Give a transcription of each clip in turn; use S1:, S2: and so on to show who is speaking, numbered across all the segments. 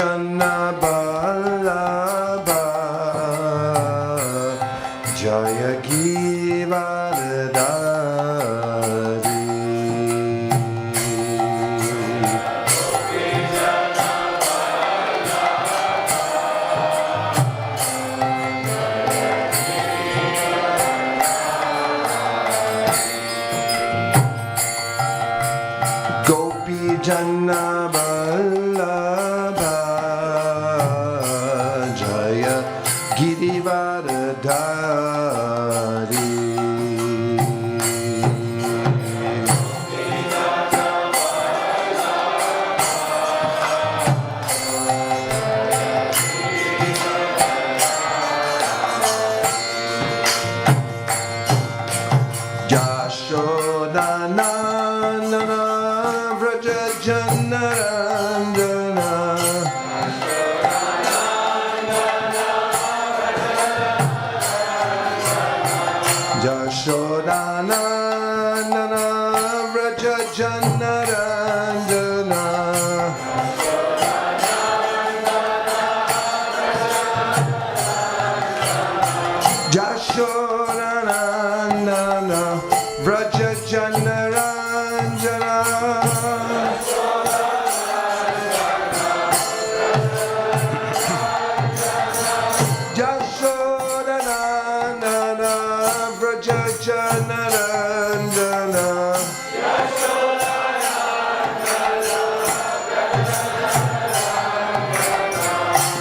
S1: Jana Ballabha Jaya Giridhari. Gopi Jana Ballabha Jaya Giridhari. Yashodanandana Vraja Janarandana Yashodanandana Vraja Janarandana Yashodanandana Vraja Janaranjana Yashodanandana Vraja Janaranjana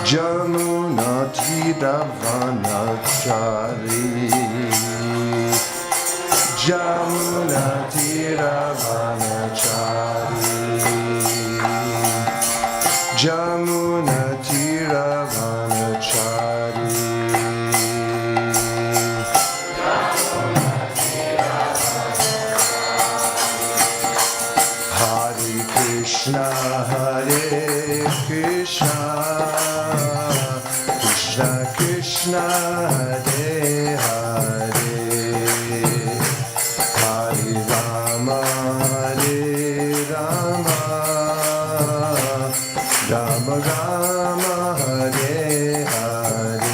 S1: Jamuna Tiravanachari Jamuna Tiravanachari Jamuna Tiravanachari Hare Krishna Hare Krishna Krishna Krishna Hare Hare Hare Rama Hare Rama Rama Rama Hare Hare.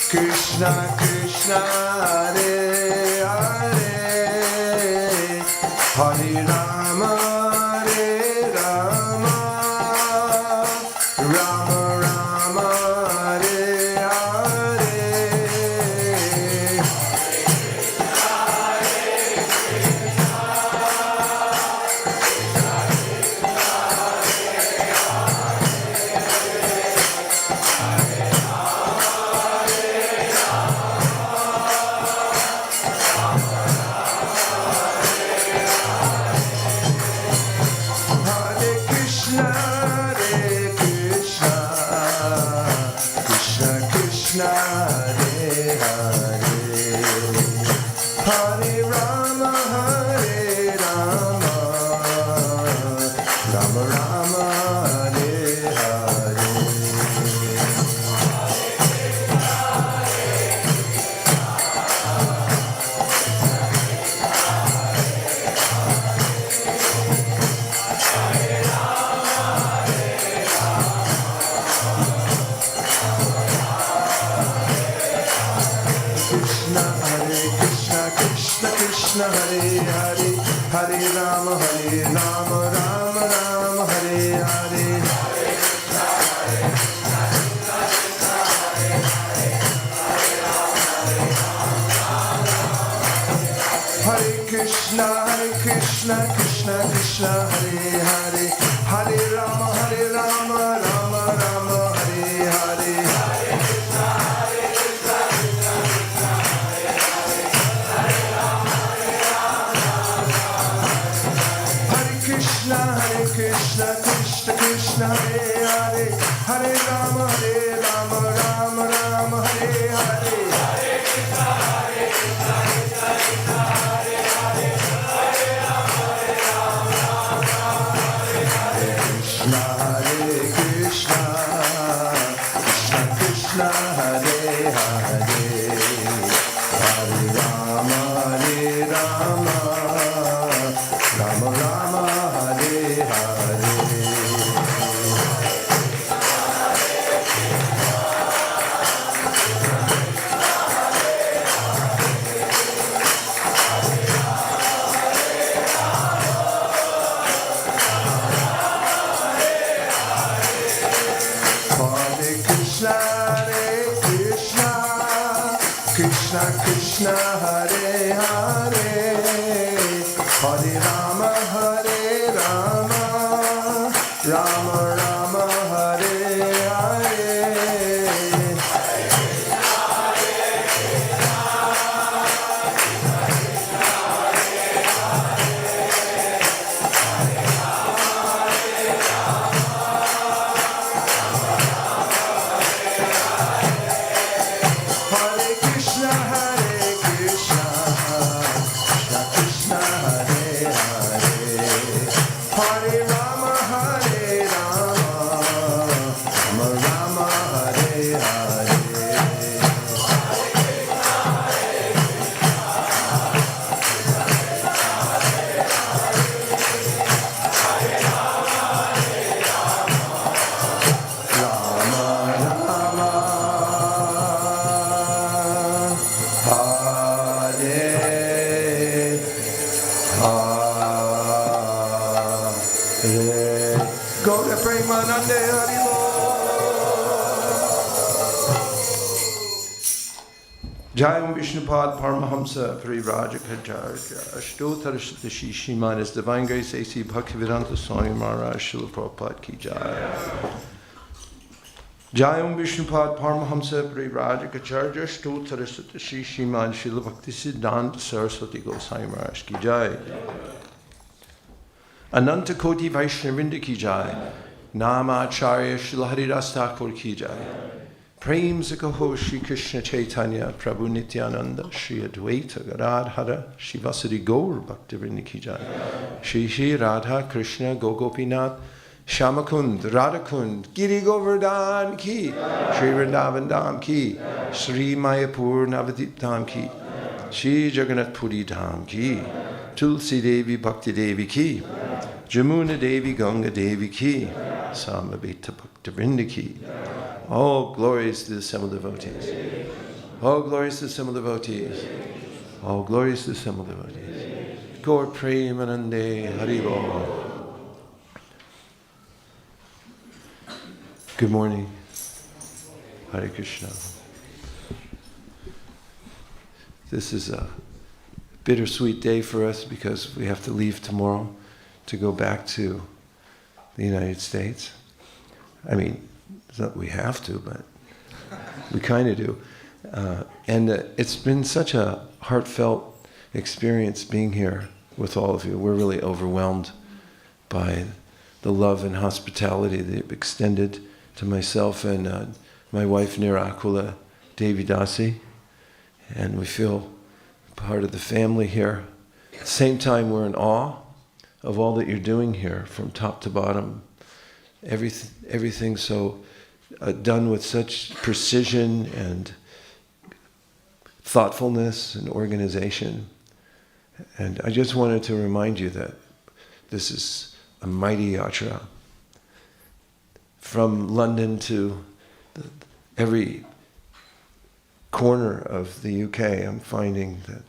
S1: Krishna Krishna Hare Hare Hare Rama Hare Rama Rama Rama Hare Hare Krishna Hare Hare Hare Rama Rama Rama Hare Hare Hare Krishna Krishna Krishna Hare Hare Hare Rama Rama Rama Hare Hare Krishna, Krishna Krishna, Hare Hare, Hare Rama, Rama Rama, Hare Hare. Hare Krishna, Krishna Krishna, Hare Hare, Hare Rama, Rama Rama, Hare Krishna, Krishna Krishna, Hare Hare, Hare Rama, Rama Rama, Hare Hare. Krishna Krishna, Hare Hare, Hare Rama, Rama Rama, Hare Hare. Jayam Vishnupad Paramahamsa Parivrajakacharya Ashtotar Shatashi Shriman His Divine Grace A.C. Bhaktivedanta Swami Maharaj Srila Prabhupada Ki Jai. Jayam Vishnupad Paramahamsa Parivrajakacharya Ashtotar Shatashi Shriman Srila Bhaktisiddhanta Saraswati Goswami Maharaj Ki Jai. Ananta Koti Vaishnavinda Ki Jai. Nama Acharya Srila Haridas Thakur Ki Jai. Prem Sakaho Shri Krishna Chaitanya Prabhu Nityananda Shri Advaita Gadadhara Shri Vasari Gaur Bhaktivinoda Ki Jai. Shri Radha Krishna Gogopinath Shamakund Radhakund Giri Govardhan Ki Shri Vrindavan Dham Ki Shri Mayapur Navadip Dham Ki Shri Jagannath Puri Dham Ki Tulsi Devi Bhakti Devi Ki Jamuna Devi Ganga Devi Ki Samaveta Bhaktivinoda Ki. All glories to the assembled devotees. All glories to the assembled devotees. All glories to the assembled devotees. Gaur Premanande Haribo. Good morning. Hare Krishna. This is a bittersweet day for us because we have to leave tomorrow to go back to the United States. I mean, it's not we have to, but we kind of do. And it's been such a heartfelt experience being here with all of you. We're really overwhelmed by the love and hospitality that you've extended to myself and my wife Nirakula Devidasi. And we feel part of the family here. At the same time, we're in awe of all that you're doing here from top to bottom. Everything so done with such precision and thoughtfulness and organization. And I just wanted to remind you that this is a mighty yatra. From London to every corner of the UK, I'm finding that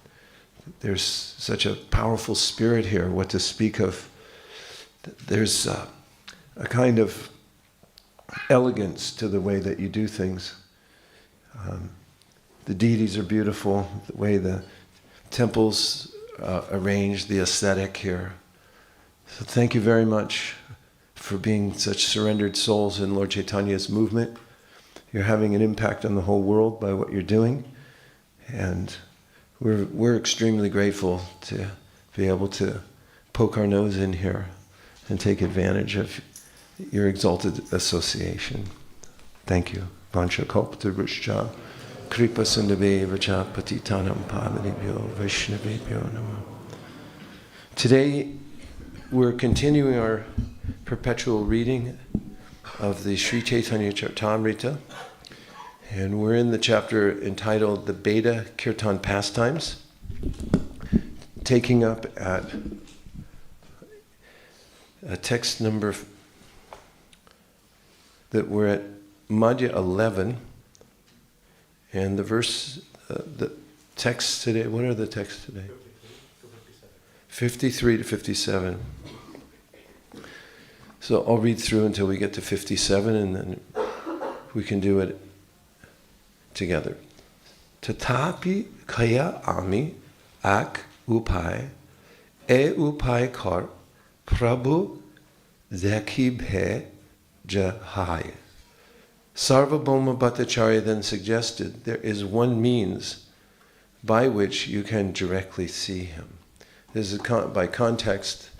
S1: there's such a powerful spirit here, what to speak of. There's a kind of elegance to the way that you do things. The deities are beautiful, the way the temples arrange, the aesthetic here. So thank you very much for being such surrendered souls in Lord Chaitanya's movement. You're having an impact on the whole world by what you're doing, and we're extremely grateful to be able to poke our nose in here and take advantage of your exalted association. Thank you. Vancha kalpataruscha kripa sindhaveva patitanam pavanebhyo vaishnavebhyo namah. Today we're continuing our perpetual reading of the Sri Chaitanya Charitamrita, and we're in the chapter entitled The Beta Kirtan Pastimes, taking up at a text number that we're at Madhya 11, and the verse, the text today, what are the texts today? 53 to 57. So I'll read through until we get to 57, and then we can do it together. Tatapi kaya ami ak upai upai kar Prabhu Zakibhe Jahai. Sarvabhauma Bhattacharya then suggested there is one means by which you can directly see him. This is by context.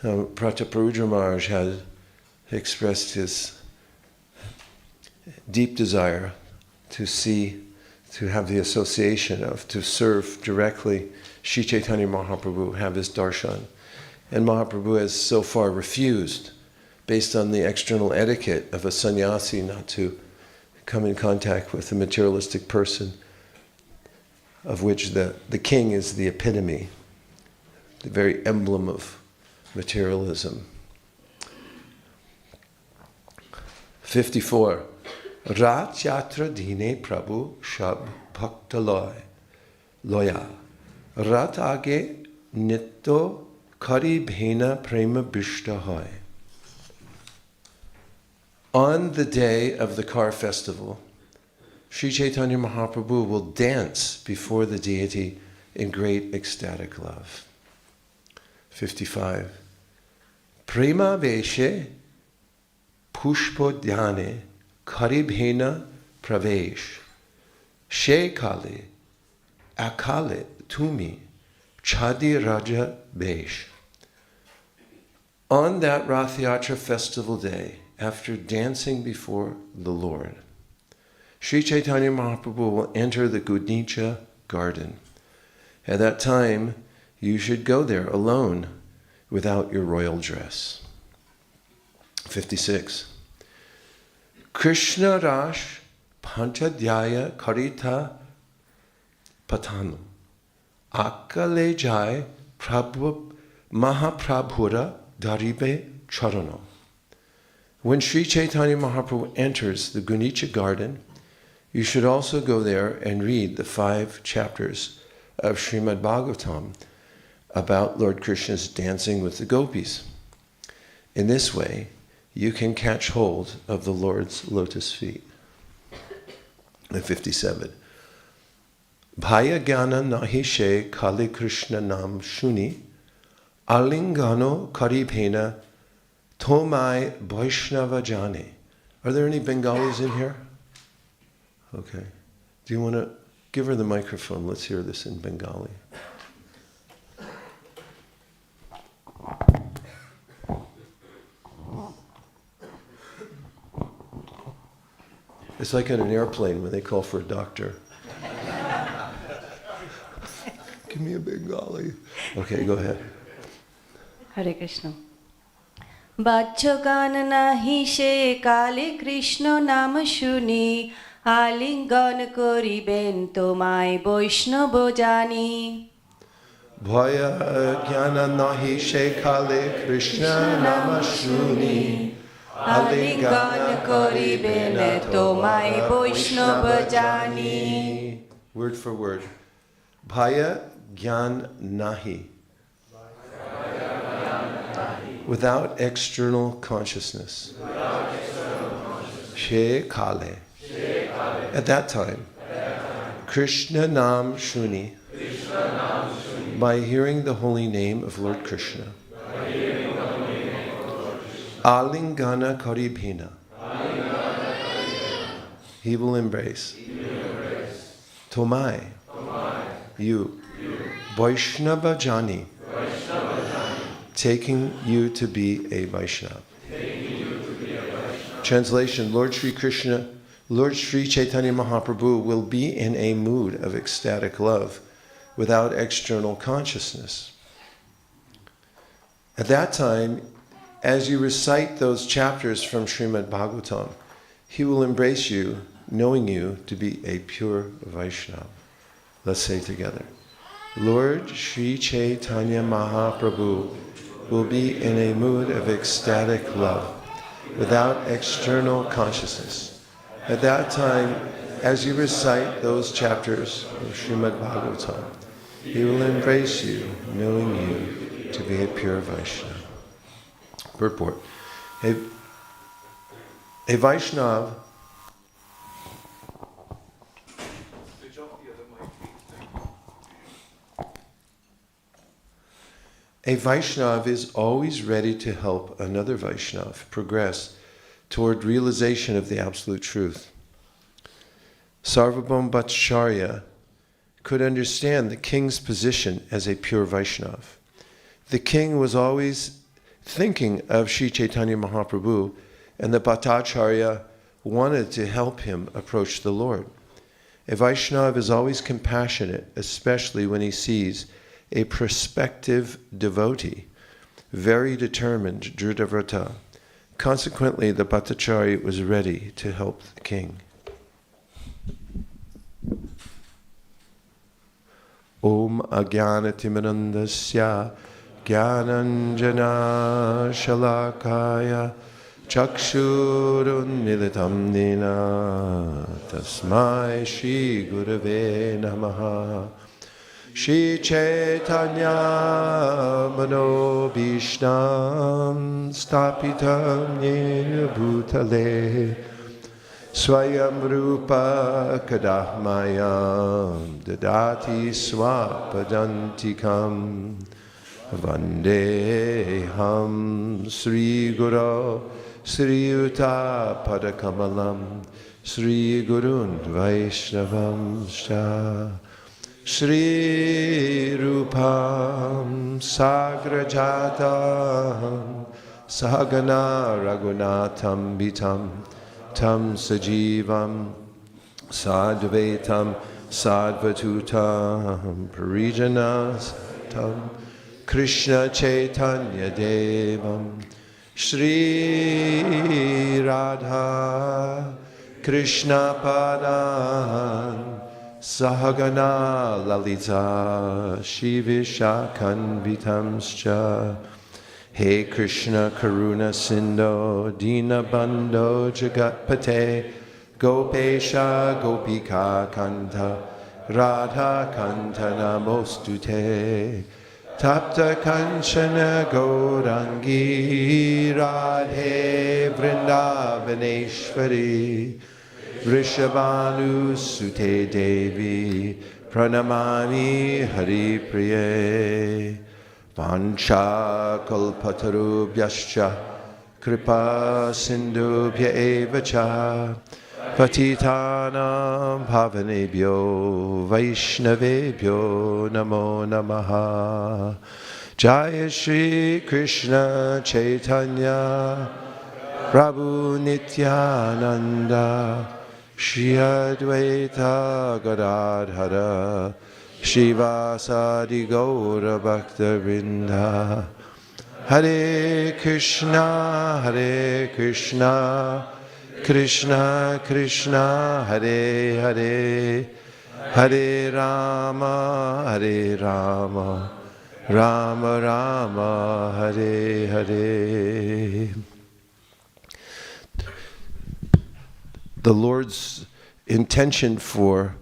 S1: Prataparudra Maharaj has expressed his deep desire to see, to have the association of, to serve directly Sri Chaitanya Mahaprabhu, have his darshan. And Mahaprabhu has so far refused, based on the external etiquette of a sannyasi, not to come in contact with a materialistic person, of which the king is the epitome, the very emblem of materialism. 54. Rat yatra dine prabhu shab bhakta loya. Rat age nitto kari bhena prema bishta hoy. On the day of the car festival, Sri Chaitanya Mahaprabhu will dance before the deity in great ecstatic love. 55. Prema veshe pushpo dhyane karibhena pravesh she kale akale tumi chadi raja besh. On that Rath Yatra festival day, after dancing before the Lord, Sri Chaitanya Mahaprabhu will enter the Gudnicha garden. At that time, you should go there alone without your royal dress. 56. Krishna Rash Caitanya-Caritāmṛta Madhya Akale Jai Prabhu Mahaprabhura Daribe Charano. When Sri Chaitanya Mahaprabhu enters the Gunicha garden, you should also go there and read the 5 chapters of Srimad Bhagavatam about Lord Krishna's dancing with the gopis. In this way, you can catch hold of the Lord's lotus feet. And 57. Bhaya Gyana Nahi She Kali Krishna Nam Shuni Alingano Karibhena Tomai Vaishnava Jani. Are there any Bengalis in here? Okay. Do you want to give her the microphone? Let's hear this in Bengali. It's like on an airplane when they call for a doctor. Give me a Bengali. Okay, go ahead.
S2: Hare Krishna. Bachyogan nahi she kale Krishna nam shuni alingan koriben tomai Vaishnava jani.
S1: Bhaya Gyana Nahi She Kale Krishna Nama Shuni
S2: Alingan koriben tomai Vaishnava jani.
S1: Word for word. Bhaya Gyan Nahi. Without external consciousness. She Kale. At that time. Krishna Nam Shuni. By hearing the holy name of Lord Krishna. Alingana Karibhina. He will embrace. Tomai. You. Vaishnava Jani. taking you to be a Vaishnava. Translation, Lord Sri Chaitanya Mahaprabhu will be in a mood of ecstatic love without external consciousness. At that time, as you recite those chapters from Srimad Bhagavatam, he will embrace you, knowing you to be a pure Vaishnava. Let's say together. Lord Sri Chaitanya Mahaprabhu will be in a mood of ecstatic love without external consciousness. At that time, as you recite those chapters of Srimad Bhagavatam, he will embrace you, knowing you to be a pure Vaishnava. Purport. A Vaishnava is always ready to help another Vaishnava progress toward realization of the absolute truth. Sarvabhauma Bhattacharya could understand the king's position as a pure Vaishnava. The king was always thinking of Sri Chaitanya Mahaprabhu, and the Bhattacharya wanted to help him approach the Lord. A Vaishnava is always compassionate, especially when he sees a prospective devotee, very determined, Dritavrata. Consequently, the Bhattacharya was ready to help the king. Om Ajnanatimirandasya Jnananjana Shalakaya Chakshurunmilitam Nina Tasmai Shri Gurave Namaha Shri Chaitanya Manobhishnam Stapitam Nena Bhutale Swayam Rupa Kadahmayam Dadati Swapadantikam Vandeham Sri Guru Sri Yuta Padakamalam Sri Gurun Vaishnavam Shah Shri Rupam Sagrajatam Sahagana Raghunatham Bitam Tam Sajivam Sadvaitam Sadvatutam Parijanas Tam Krishna Chaitanya Devam Shri Radha Krishna Padan Sahagana Lalita Shivishakhan Vitamscha He Krishna Karuna Sindho Dina Bandho Jagatpate Gopesha Gopika Kanta Radha Kanta Namostute Tapta Kanchana Gaurangi Radhe Vrindavaneshwari Vrishabhanu Sute Devi Pranamami Hari Priye Vancha Kalpatarubhyascha Kripa Sindhubhya Evacha Patitanam Bhavanebhyo Vaishnavebhyo Namo Namaha Jaya Shri Krishna Chaitanya Prabhu Nityananda Shri Advaita Gadadhara Shivasadi Gaura Bhakta Vrinda Hare Krishna Krishna Krishna Hare Hare Hare Rama Rama Rama Hare Hare. The Lord's intention for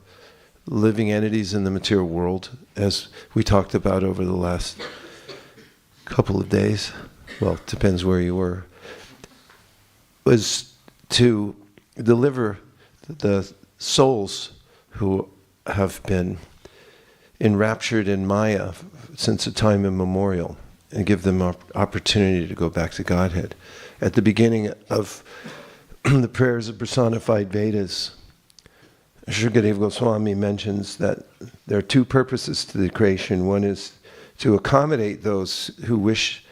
S1: living entities in the material world, as we talked about over the last couple of days, well, it depends where you were, was to deliver the souls who have been enraptured in Maya since a time immemorial and give them an opportunity to go back to Godhead. At the beginning of the prayers of personified Vedas, Shukadev Goswami mentions that there are two purposes to the creation. One is to accommodate those who wish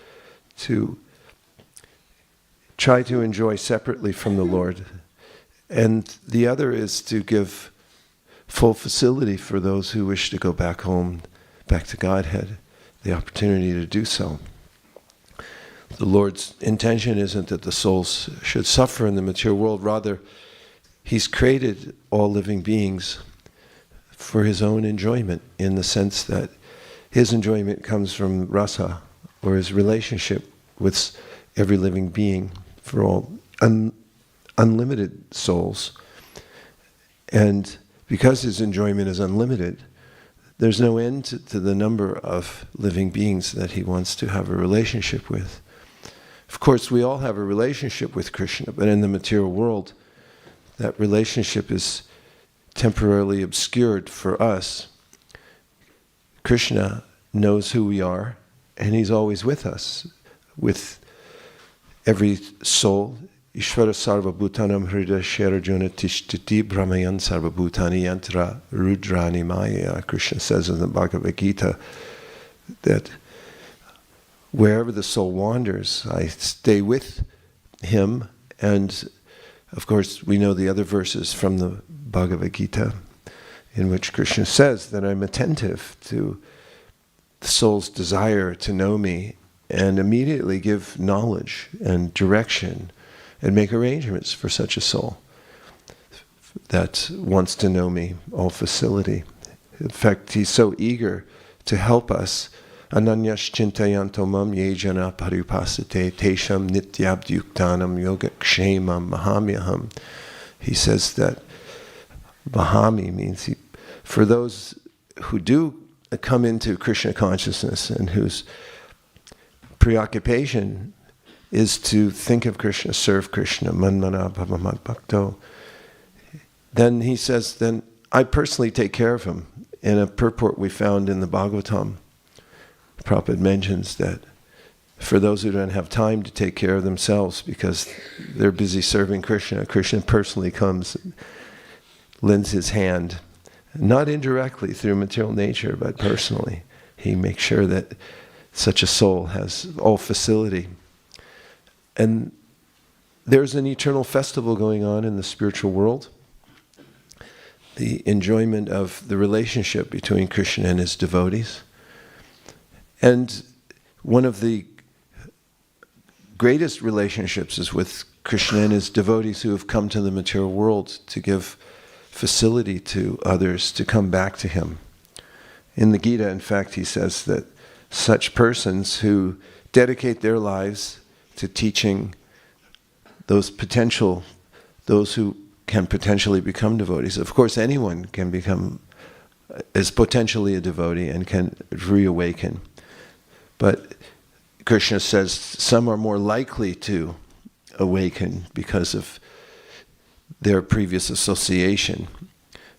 S1: to try to enjoy separately from the Lord. And the other is to give full facility for those who wish to go back home, back to Godhead, the opportunity to do so. The Lord's intention isn't that the souls should suffer in the material world. Rather, He's created all living beings for His own enjoyment, in the sense that His enjoyment comes from rasa, or His relationship with every living being, for all unlimited souls. And because His enjoyment is unlimited, there's no end to the number of living beings that He wants to have a relationship with. Of course, we all have a relationship with Krishna, but in the material world, that relationship is temporarily obscured for us. Krishna knows who we are, and He's always with us, with every soul. Ishvara sarva bhutanam hrida sharajuna tishtiti brahmayan sarva bhutani yantra rudrani maya. Krishna says in the Bhagavad Gita that wherever the soul wanders, I stay with him. And of course, we know the other verses from the Bhagavad Gita in which Krishna says that I'm attentive to the soul's desire to know me, and immediately give knowledge and direction and make arrangements for such a soul that wants to know me, all facility. In fact, He's so eager to help us. Ananyas chintayanto mam ye jana paripasate tesham nityabdyuktanam yogakshemam mahamyaham. He says that mahami means for those who do come into Krishna consciousness and whose preoccupation is to think of Krishna, serve Krishna, manmana bhavamat bhakto, then he says, then I personally take care of him. In a purport we found in the Bhagavatam, Prabhupada mentions that for those who don't have time to take care of themselves because they're busy serving Krishna, Krishna personally comes and lends His hand, not indirectly through material nature, but personally. He makes sure that such a soul has all facility. And there's an eternal festival going on in the spiritual world. The enjoyment of the relationship between Krishna and His devotees. And one of the greatest relationships is with Krishna and His devotees who have come to the material world to give facility to others to come back to Him. In the Gita, in fact, He says that such persons who dedicate their lives to teaching those who can potentially become devotees. Of course, anyone is potentially a devotee and can reawaken. But Krishna says some are more likely to awaken because of their previous association.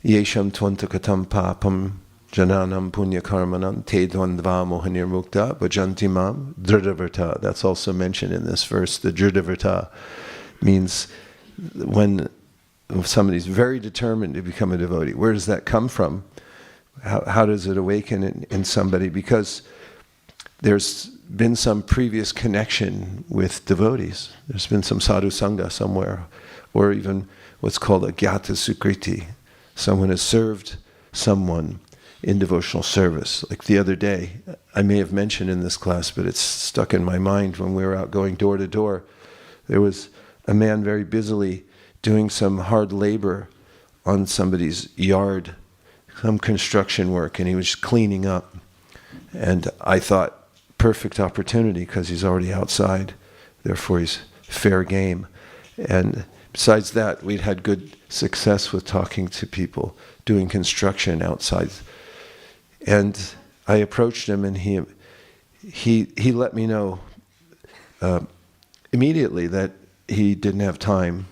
S1: Yesham tvantakatam papam jananam punya karmanam te dvandva mohanir mukta bhajanti mam dritavrta. That's also mentioned in this verse. The dritavrta means when somebody's very determined to become a devotee. Where does that come from? How does it awaken in somebody? Because there's been some previous connection with devotees. There's been some sadhu sangha somewhere, or even what's called a gyata sukriti. Someone has served someone in devotional service. Like the other day, I may have mentioned in this class, but it's stuck in my mind when we were out going door to door. There was a man very busily doing some hard labor on somebody's yard, some construction work, and he was cleaning up. And I thought, perfect opportunity, because he's already outside, therefore he's fair game. And besides that, we'd had good success with talking to people doing construction outside. And I approached him, and he let me know immediately that he didn't have time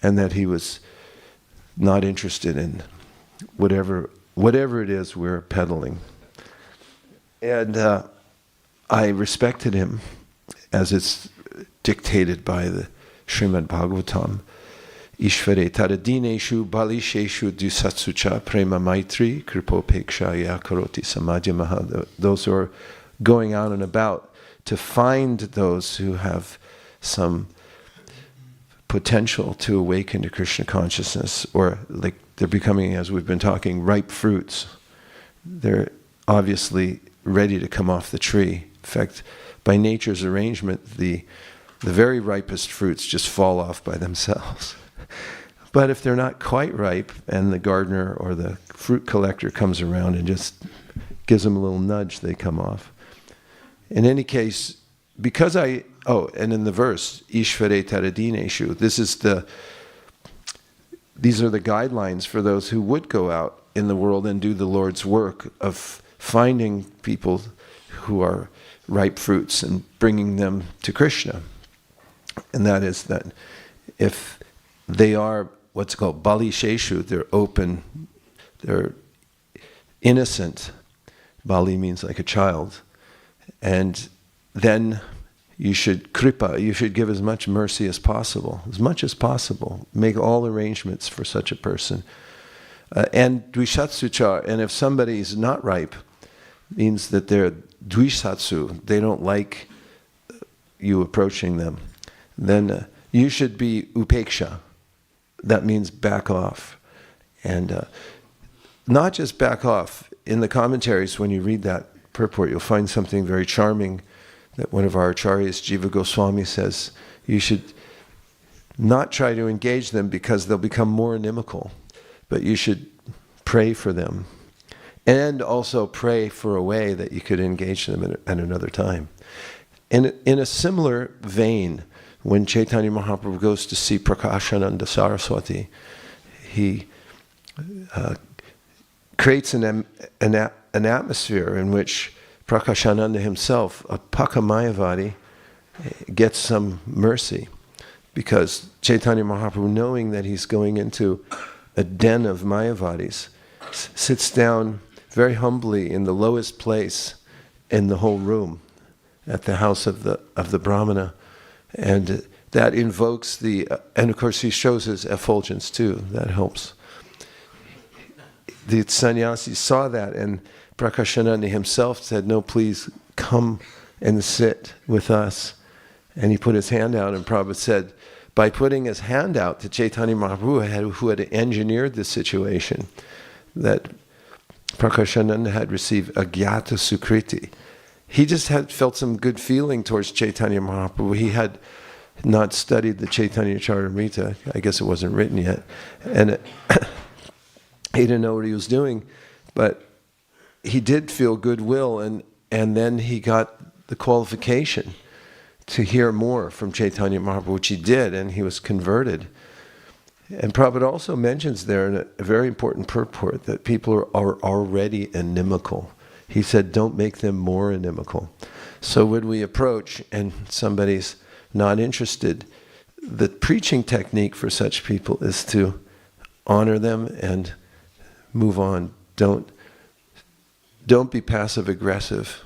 S1: and that he was not interested in whatever it is we're peddling. And I respected him, as it's dictated by the Srimad Bhagavatam. Ishvare taradineshu balisheshu dusatsucha prema maitri kripopeksha yakaroti samadhyamaha. Those who are going out and about to find those who have some potential to awaken to Krishna consciousness, or like they're becoming, as we've been talking, ripe fruits. They're obviously ready to come off the tree. In fact, by nature's arrangement, the very ripest fruits just fall off by themselves. But if they're not quite ripe, and the gardener or the fruit collector comes around and just gives them a little nudge, they come off. In any case, because and in the verse, Ishvare Taradineshu, these are the guidelines for those who would go out in the world and do the Lord's work of finding people who are ripe fruits and bringing them to Krishna. And that is that if they are what's called Bali Sheshu, they're open, they're innocent. Bali means like a child. And then you should kripa, you should give as much mercy as possible. Make all arrangements for such a person. And dvishatsucha, and if somebody is not ripe, means that they're dvishatsu, they don't like you approaching them, then you should be upeksha. That means back off. And not just back off. In the commentaries, when you read that purport, you'll find something very charming that one of our acharyas, Jiva Goswami, says. You should not try to engage them because they'll become more inimical, but you should pray for them. And also pray for a way that you could engage them at another time. In a similar vein, when Chaitanya Mahaprabhu goes to see Prakashananda Saraswati, he creates an atmosphere in which Prakashananda himself, a Paka Mayavadi, gets some mercy. Because Chaitanya Mahaprabhu, knowing that he's going into a den of Mayavadis, sits down very humbly in the lowest place in the whole room at the house of the Brahmana. And that invokes and of course he shows his effulgence too, that helps. The sannyasi saw that, and Prakashananda himself said, no, please come and sit with us. And he put his hand out, and Prabhupada said, by putting his hand out to Chaitanya Mahaprabhu, who had engineered this situation, that Prakashananda had received agyata sukriti. He just had felt some good feeling towards Chaitanya Mahaprabhu. He had not studied the Chaitanya Charitamrita. I guess it wasn't written yet. And he didn't know what he was doing, but he did feel goodwill, and then he got the qualification to hear more from Chaitanya Mahaprabhu, which he did, and he was converted. And Prabhupada also mentions there in a very important purport that people are already inimical. He said, don't make them more inimical. So when we approach and somebody's not interested, the preaching technique for such people is to honor them and move on. Don't be passive aggressive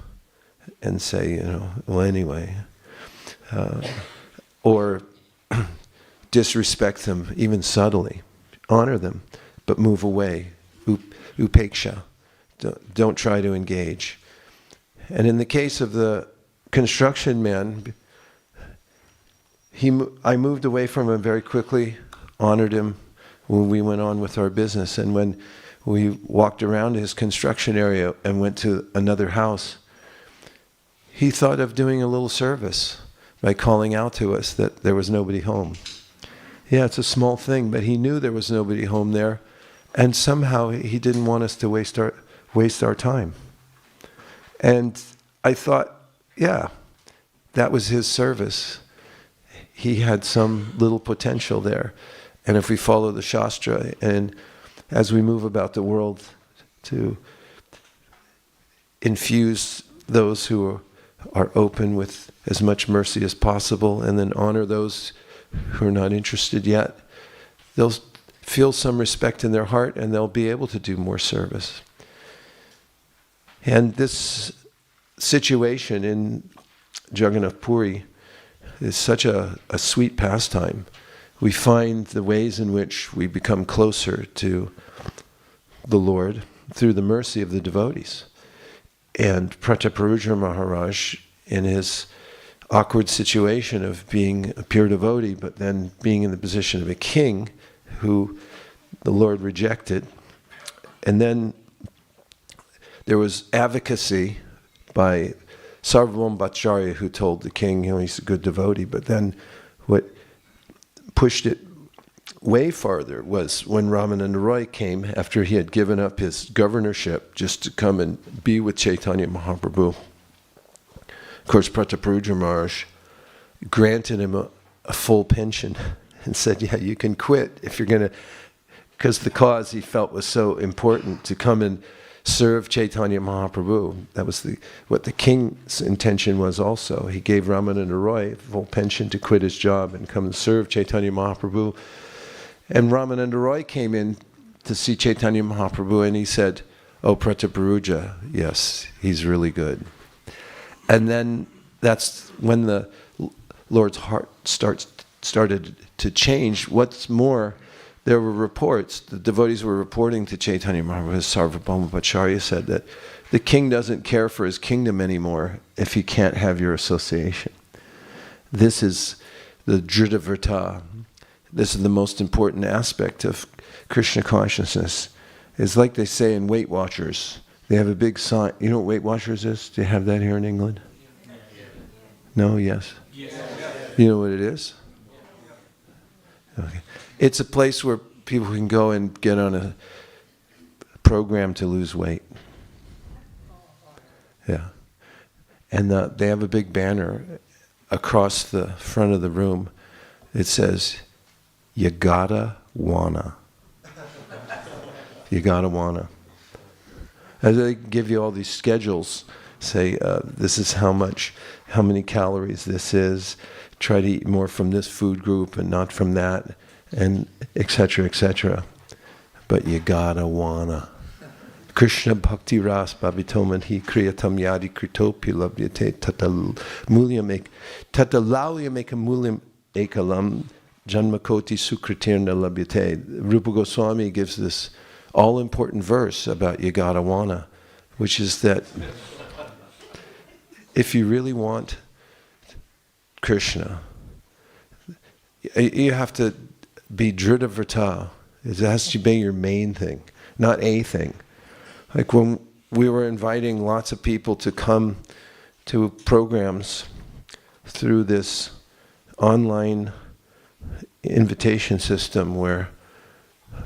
S1: and say, well, anyway. Or disrespect them, even subtly. Honor them, but move away. Upeksha. Don't try to engage. And in the case of the construction man, I moved away from him very quickly, honored him when we went on with our business. And when we walked around his construction area and went to another house, he thought of doing a little service by calling out to us that there was nobody home. Yeah, it's a small thing, but he knew there was nobody home there, and somehow he didn't want us to waste our time. And I thought, yeah, that was his service. He had some little potential there. And if we follow the Shastra, and as we move about the world to infuse those who are open with as much mercy as possible, and then honor those who are not interested yet, they'll feel some respect in their heart, and they'll be able to do more service. And this situation in Jagannath Puri is such a sweet pastime. We find the ways in which we become closer to the Lord through the mercy of the devotees. And Prataparudra Maharaj in his awkward situation of being a pure devotee, but then being in the position of a king who the Lord rejected. And then there was advocacy by Sarvabhauma Bhattacharya, who told the king, he's a good devotee, but then what pushed it way farther was when Ramananda Roy came after he had given up his governorship just to come and be with Chaitanya Mahaprabhu. Of course, Prataparudra Maharaj granted him a full pension and said, yeah, you can quit if you're going to, because the cause he felt was so important to come and serve Chaitanya Mahaprabhu. That was what the king's intention was also. He gave Ramananda Roy full pension to quit his job and come and serve Chaitanya Mahaprabhu. And Ramananda Roy came in to see Chaitanya Mahaprabhu and he said, oh, Prataparudra, yes, he's really good. And then that's when the Lord's heart started to change. What's more, there were reports, the devotees were reporting to Chaitanya Mahaprabhu, Sarvabhauma Bhattacharya said that the king doesn't care for his kingdom anymore if he can't have your association. This is the Dridhavrta. This is the most important aspect of Krishna consciousness. It's like they say in Weight Watchers. They have a big sign. You know what Weight Watchers is? Do you have that here in England? No? Yes? You know what it is? Okay. It's a place where people can go and get on a program to lose weight. Yeah. And they have a big banner across the front of the room. It says, you gotta wanna. You gotta wanna. And they give you all these schedules. Say, this is how many calories this is. Try to eat more from this food group and not from that, and etc., etc. But you gotta wanna. Krishna bhakti ras bhavitoman hi kriyatam yadi kritopi labhyate tatalulyam ekamulyam ekalam janmakoti sukritirna labhyate. Rupa Goswami gives this all-important verse about you gotta wanna, which is that if you really want Krishna, you have to be Dridhavrta. It has to be your main thing, not a thing. Like when we were inviting lots of people to come to programs through this online invitation system where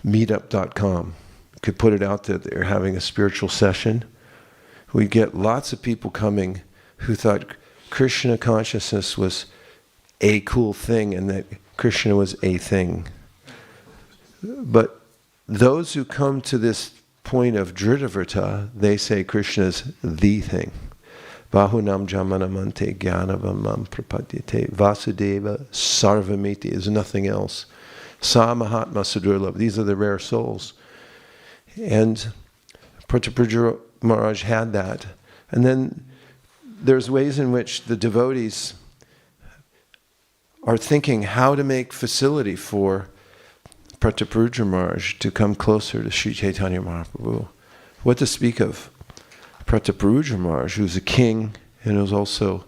S1: meetup.com could put it out that they're having a spiritual session, we get lots of people coming who thought Krishna consciousness was a cool thing and that Krishna was a thing. But those who come to this point of Dridhavrta, they say Krishna is the thing. Bahunam jamanamante jnanavamam prapadyate vasudeva sarvamiti is nothing else. Sa mahatma sudurlabha, these are the rare souls. And Prataparudra Maharaj had that. And then there's ways in which the devotees are thinking how to make facility for Prataparudra Maharaj to come closer to Sri Chaitanya Mahaprabhu. What to speak of Prataparudra Maharaj, who's a king and who's also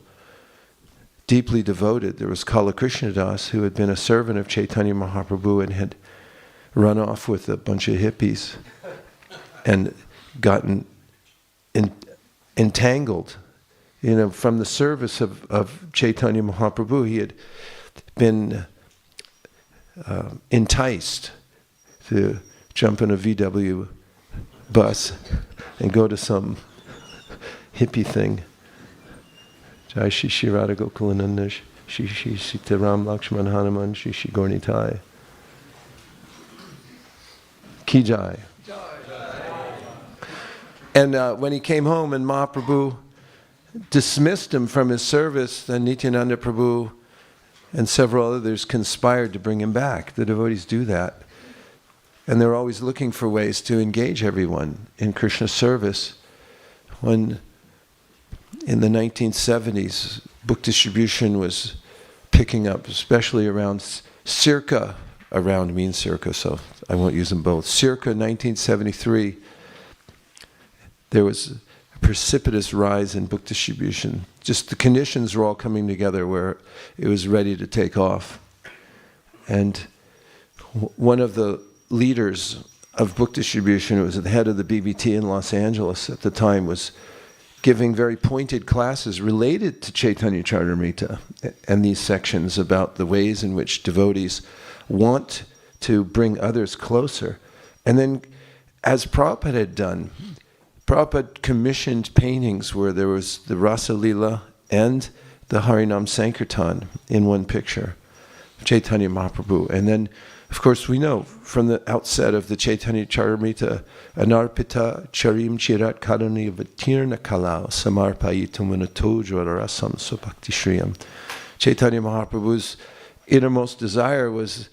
S1: deeply devoted. There was Kala Krishna Das, who had been a servant of Chaitanya Mahaprabhu and had run off with a bunch of hippies and gotten entangled. You know, from the service of Chaitanya Mahaprabhu, he had been enticed to jump in a VW bus and go to some hippie thing. Jai Shri Shri Radha Gokulananda, Shri Shri Sita Ram Lakshman Hanuman, Shri Shri Gornitai. Ki Jai. And when he came home and Mahaprabhu dismissed him from his service, then Nityananda Prabhu and several others conspired to bring him back. The devotees do that. And they're always looking for ways to engage everyone in Krishna's service. When in the 1970s, book distribution was picking up, especially around circa, around means circa, so I won't use them both. Circa 1973, there was precipitous rise in book distribution. Just the conditions were all coming together where it was ready to take off. And one of the leaders of book distribution, who was the head of the BBT in Los Angeles at the time, was giving very pointed classes related to Chaitanya Charitamrita and these sections about the ways in which devotees want to bring others closer. And then, as Prabhupada had done, Prabhupada commissioned paintings where there was the Rasa Lila and the Harinam Sankirtan in one picture, Chaitanya Mahaprabhu. And then, of course, we know from the outset of the Chaitanya Charitamrita, Anarpita Charim Chirat Karani Vatirna Kalau Samarpayitam Vanatojvara Rasam Subhakti Shriyam. Chaitanya Mahaprabhu's innermost desire was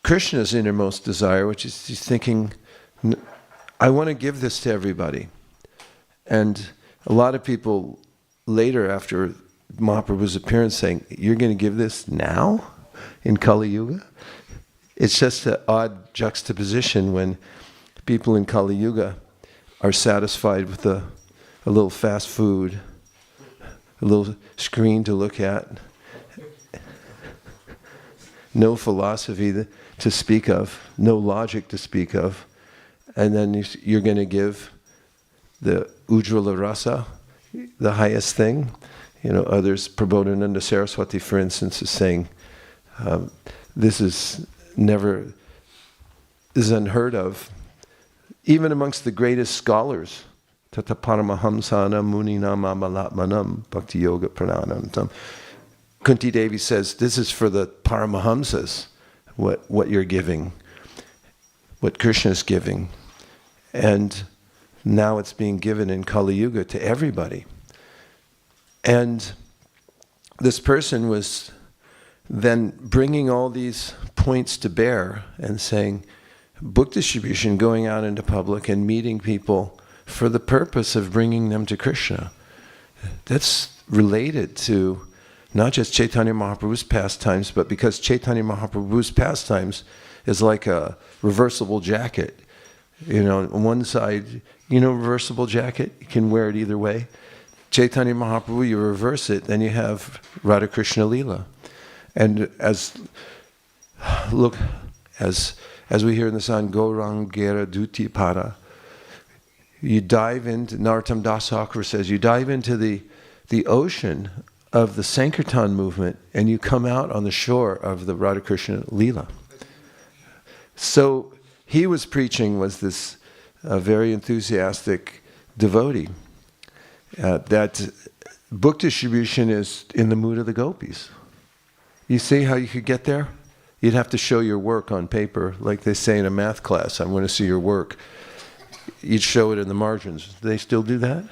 S1: Krishna's innermost desire, which is he's thinking, I want to give this to everybody. And a lot of people later, after Mahaprabhu's appearance, saying, you're going to give this now in Kali Yuga? It's just an odd juxtaposition when people in Kali Yuga are satisfied with a little fast food, a little screen to look at, no philosophy to speak of, no logic to speak of, and then you're going to give the Ujjvala Rasa, the highest thing. You know, others, Prabodhananda Saraswati, for instance, is saying, this is unheard of, even amongst the greatest scholars. Tata Paramahamsana Muninam Amalatmanam Bhakti Yoga Prananantam. Kunti Devi says, this is for the Paramahamsas, what you're giving, what Krishna is giving. And now it's being given in Kali Yuga to everybody. And this person was then bringing all these points to bear and saying, book distribution, going out into public and meeting people for the purpose of bringing them to Krishna. That's related to not just Chaitanya Mahaprabhu's pastimes, but because Chaitanya Mahaprabhu's pastimes is like a reversible jacket. You know, on one side, reversible jacket, you can wear it either way. Chaitanya Mahaprabhu, you reverse it, then you have Radha Krishna Leela. And as we hear in the song, Gaurang Gera Duti Para, you dive into, Narottam Das Thakur says, you dive into the ocean of the Sankirtan movement and you come out on the shore of the Radha Krishna Leela. So he was preaching was this very enthusiastic devotee. That book distribution is in the mood of the gopis. You see how you could get there? You'd have to show your work on paper, like they say in a math class, I want to see your work. You'd show it in the margins. Do they still do that?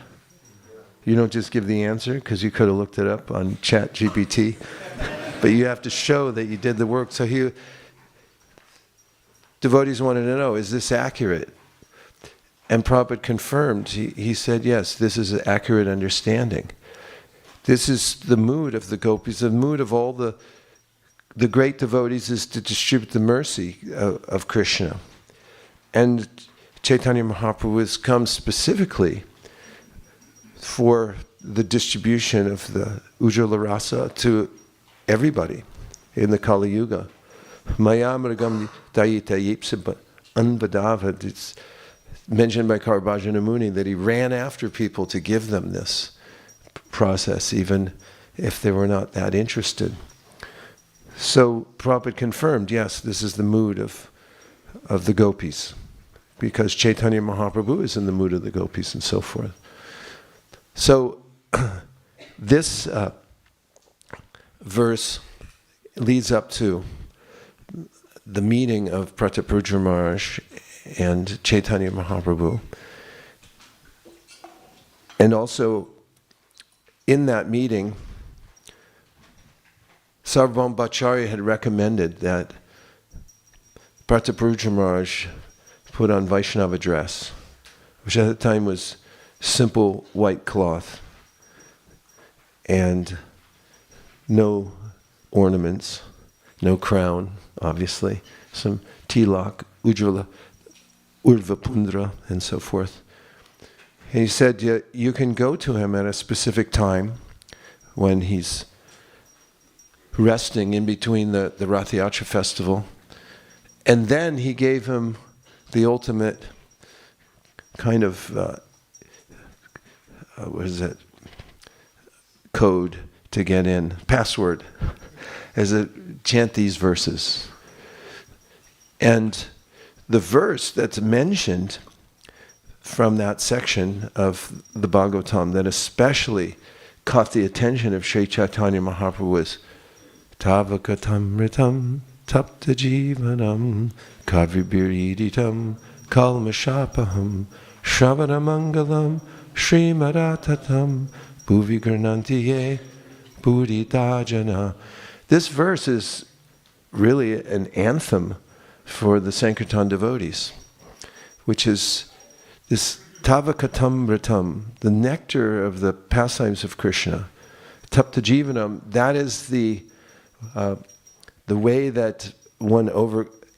S1: You don't just give the answer, because you could have looked it up on ChatGPT. But you have to show that you did the work. So devotees wanted to know, is this accurate? And Prabhupada confirmed, he said, yes, this is an accurate understanding. This is the mood of the gopis. The mood of all the great devotees is to distribute the mercy of Krishna. And Chaitanya Mahaprabhu has come specifically for the distribution of the Ujjvala Rasa to everybody in the Kali Yuga. Mayamragam Dayita Yipsa Anvadavad. It's mentioned by Karabhajana Muni that he ran after people to give them this process, even if they were not that interested. So Prabhupada confirmed, yes, this is the mood of the gopis, because Chaitanya Mahaprabhu is in the mood of the gopis and so forth. So this verse leads up to the meeting of Prataparudra Maharaj and Chaitanya Mahaprabhu. And also, in that meeting, Sarvabhauma Bhattacharya had recommended that Prataparudra Maharaj put on Vaishnava dress, which at the time was simple white cloth and no ornaments, no crown, obviously, some tilak, ujjvala, urva pundra, and so forth. He said you can go to him at a specific time when he's resting in between the Rath Yatra festival. And then he gave him the ultimate kind of, code to get in, password, as a chant these verses. And the verse that's mentioned from that section of the Bhagavatam that especially caught the attention of Sri Chaitanya Mahaprabhu was Caitanya-Caritāmṛta Madhya Kavibiriditam Kalmashapaham Shravanamangalam Srimadattatam Bhuvi Granantiye Buddhidajana. This verse is really an anthem for the Sankirtan devotees, which is this Caitanya-Caritāmṛtam, the nectar of the pastimes of Krishna. Tapta jivanam, that is the way that one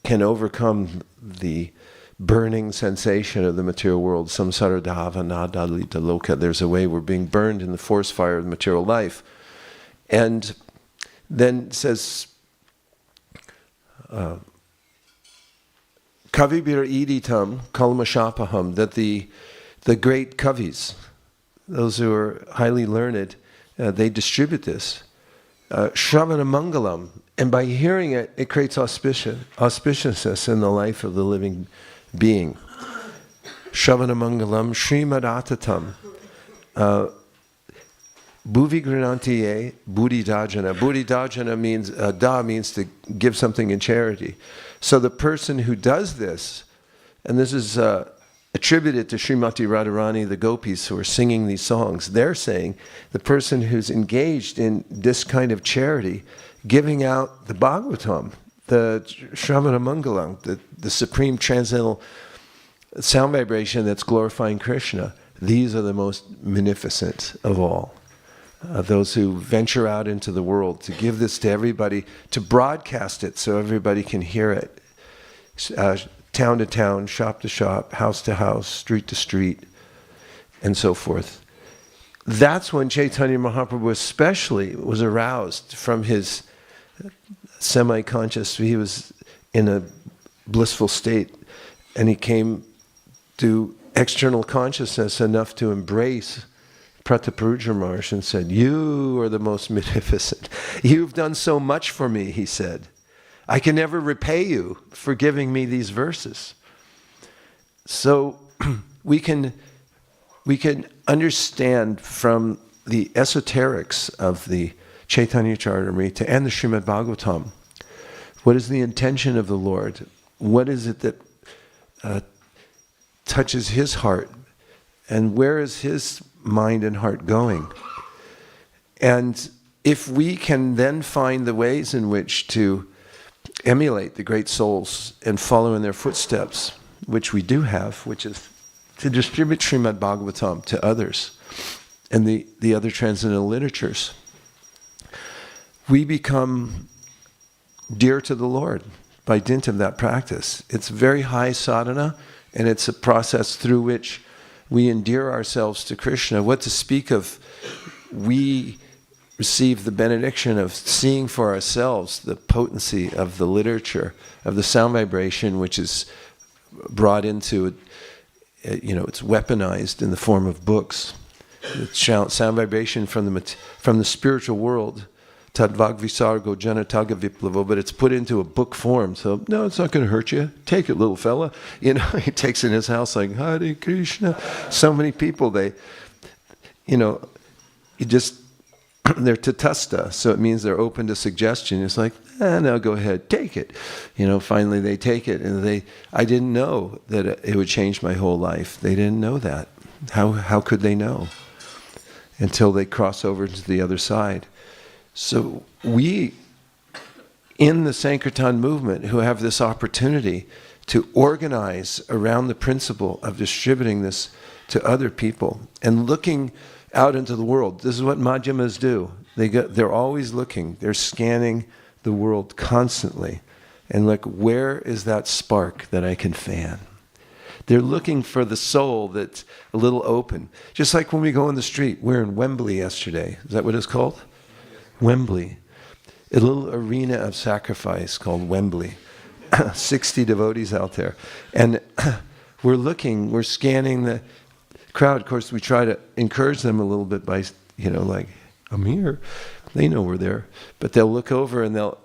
S1: can overcome the burning sensation of the material world. Samsara dhava nadalita loka. There's a way we're being burned in the forest fire of the material life. And then it says, Kavibira iditam kalmashapaham, that the great kavis, those who are highly learned, they distribute this. Shravana mangalam, and by hearing it, it creates auspiciousness in the life of the living being. Shravana mangalam srimadattatam. Bhuvi granantiye buddhidajana. Buddhidajana means, da means to give something in charity. So the person who does this, and this is attributed to Srimati Radharani, the gopis who are singing these songs, they're saying the person who's engaged in this kind of charity, giving out the Bhagavatam, the Shravana Mangalam, the supreme transcendental sound vibration that's glorifying Krishna, these are the most munificent of all. Those who venture out into the world to give this to everybody, to broadcast it so everybody can hear it. Town to town, shop to shop, house to house, street to street, and so forth. That's when Chaitanya Mahaprabhu especially was aroused from his semi-conscious, he was in a blissful state, and he came to external consciousness enough to embrace Prataparudra Maharaj and said, "You are the most munificent. You've done so much for me," he said. "I can never repay you for giving me these verses." So we can understand from the esoterics of the Chaitanya Charitamrita and the Srimad Bhagavatam, what is the intention of the Lord? What is it that touches his heart? And where is his mind and heart going? And if we can then find the ways in which to emulate the great souls and follow in their footsteps, which we do have, which is to distribute Srimad Bhagavatam to others and the other transcendental literatures, we become dear to the Lord by dint of that practice. It's very high sadhana, and it's a process through which we endear ourselves to Krishna. What to speak of, we receive the benediction of seeing for ourselves the potency of the literature, of the sound vibration, which is brought into, it's weaponized in the form of books. The sound vibration from the spiritual world, tadvag visargo janataga viplavo, but it's put into a book form. So, no, it's not going to hurt you. Take it, little fella. He takes in his house like, Hare Krishna. So many people, they're tatasta, so it means they're open to suggestion. It's like, no, go ahead, take it. Finally they take it, and I didn't know that it would change my whole life. They didn't know that. How could they know? Until they cross over to the other side. So we, in the Sankirtan movement, who have this opportunity to organize around the principle of distributing this to other people and looking out into the world. This is what Madhyamas do. They're always looking. They're scanning the world constantly. And look, where is that spark that I can fan? They're looking for the soul that's a little open. Just like when we go on the street. We're in Wembley yesterday. Is that what it's called? Wembley. A little arena of sacrifice called Wembley. 60 devotees out there. And we're scanning the crowd. Of course, we try to encourage them a little bit by, like, I'm here. They know we're there. But they'll look over and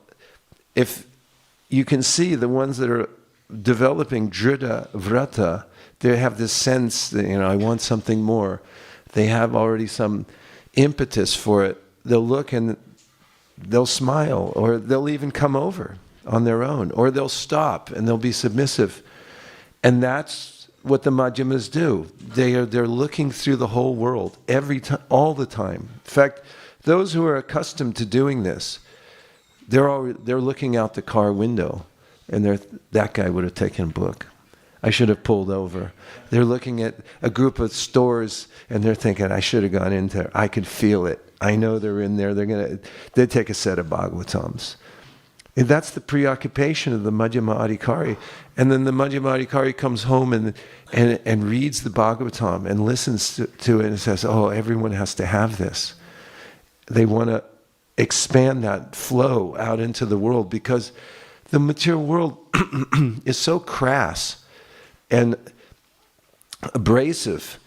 S1: if you can see the ones that are developing Drita Vrata, they have this sense that, I want something more. They have already some impetus for it. They'll look and they'll smile, or they'll even come over on their own, or they'll stop and they'll be submissive. And that's what the Madhyamas do. They're looking through the whole world, every time, all the time. In fact, those who are accustomed to doing this, they're looking out the car window, and that guy would have taken a book. I should have pulled over. They're looking at a group of stores, and they're thinking, I should have gone in there. I could feel it. I know they're in there. They take a set of Bhagavatams. And that's the preoccupation of the Madhyama Adhikari. And then the Madhyama Adhikari comes home and reads the Bhagavatam and listens to it and says, oh, everyone has to have this. They want to expand that flow out into the world, because the material world is so crass and abrasive.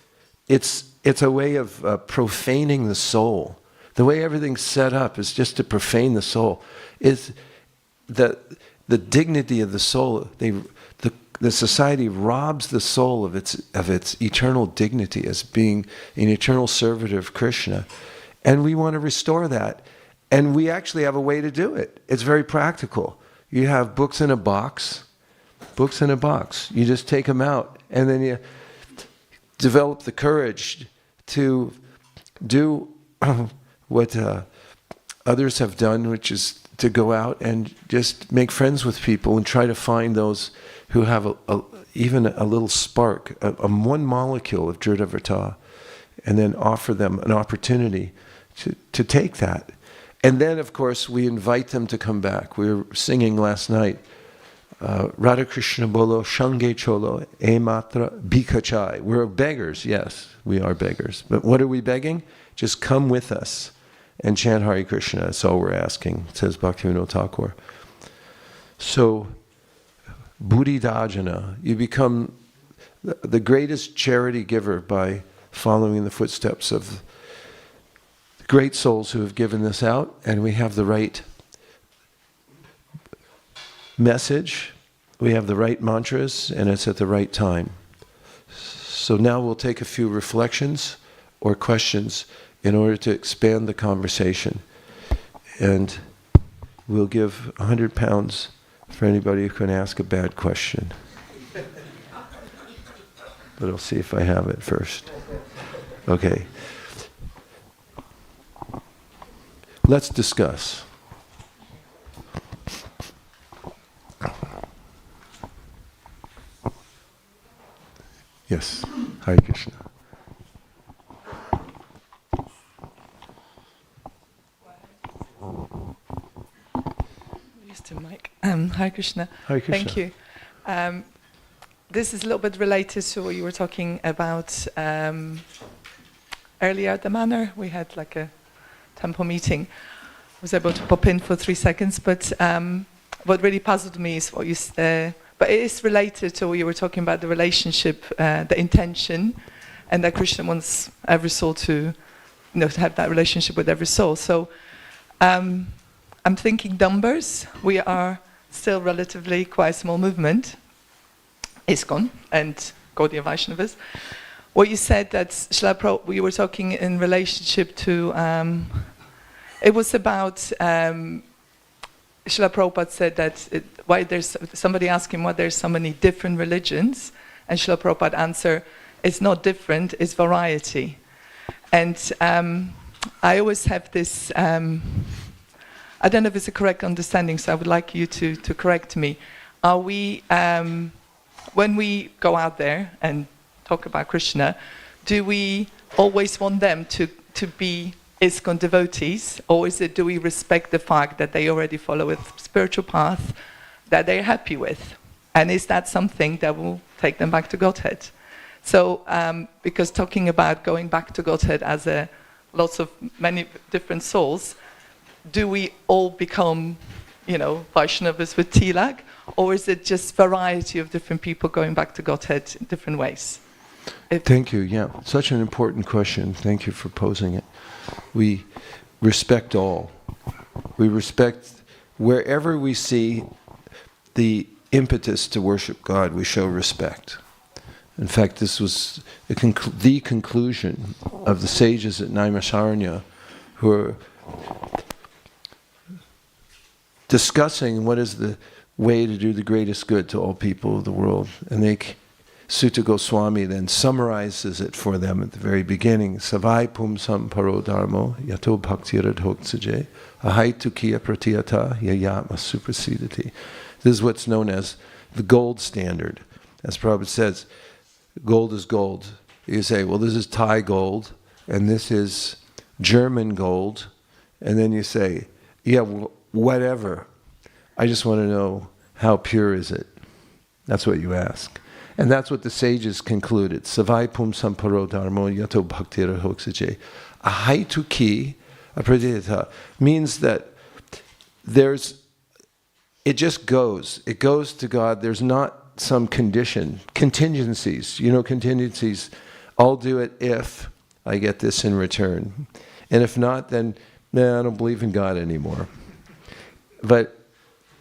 S1: It's a way of profaning the soul. The way everything's set up is just to profane the soul. Is the dignity of the soul. The society robs the soul of its eternal dignity as being an eternal servitor of Krishna, and we want to restore that. And we actually have a way to do it. It's very practical. You have books in a box. Books in a box. You just take them out, and then you develop the courage to do what others have done, which is to go out and just make friends with people and try to find those who have even a little spark, one molecule of Drita Vrata, and then offer them an opportunity to take that. And then, of course, we invite them to come back. We were singing last night, Radha Krishna Bolo, Shange Cholo, E Matra, Bikachai. We're beggars, yes, we are beggars. But what are we begging? Just come with us and chant Hare Krishna. That's all we're asking, says Bhaktivinoda Thakur. So, Buddhi Dajana, you become the greatest charity giver by following in the footsteps of great souls who have given this out, and we have the right message, we have the right mantras, and it's at the right time. So now we'll take a few reflections or questions in order to expand the conversation. And we'll give £100 for anybody who can ask a bad question. But I'll see if I have it first. Okay. Let's discuss. Yes, Hare Krishna.
S3: Use the mic. Hare Krishna.
S1: Hare Krishna.
S3: Thank you. This is a little bit related to what you were talking about earlier at the manor. We had like a temple meeting. I was able to pop in for 3 seconds, but what really puzzled me is what you said. But it is related to what you were talking about, the relationship, the intention, and that Krishna wants every soul to have that relationship with every soul. So I'm thinking numbers. We are still relatively quite a small movement, ISKCON and Gaudiya Vaishnavas. What you said that Srila Prabhupada, you were talking in relationship to, it was about, Srila Prabhupada said that why there's, somebody asked him why there's so many different religions, and Srila Prabhupada answered, it's not different, it's variety. And I always have this, I don't know if it's a correct understanding, so I would like you to correct me. Are we, when we go out there and talk about Krishna, do we always want them to be ISKCON devotees, or is it, do we respect the fact that they already follow a spiritual path that they're happy with? And is that something that will take them back to Godhead. So, because talking about going back to Godhead as many different souls, do we all become, Vaishnavas with tilak, or is it just variety of different people going back to Godhead in different ways?
S1: Thank you. Yeah, such an important question. Thank you for posing it. We respect all. We respect wherever we see the impetus to worship God, we show respect. In fact, this was the conclusion of the sages at Naimisharanya, who are discussing what is the way to do the greatest good to all people of the world. And Sutta Goswami then summarizes it for them at the very beginning. Savai pumsam paro dharmo yato bhaktiradhoksaje ahaitukya pratyata yayatma suprasidati. This is what's known as the gold standard. As Prabhupada says, gold is gold. You say, well, this is Thai gold, and this is German gold. And then you say, yeah, whatever. I just want to know, how pure is it? That's what you ask. And that's what the sages concluded. Savai pumsam paro dharmo yato bhaktiradhoksaje ahaituki apradita means that it just goes. It goes to God. There's not some contingencies. Contingencies. I'll do it if I get this in return. And if not, then I don't believe in God anymore. But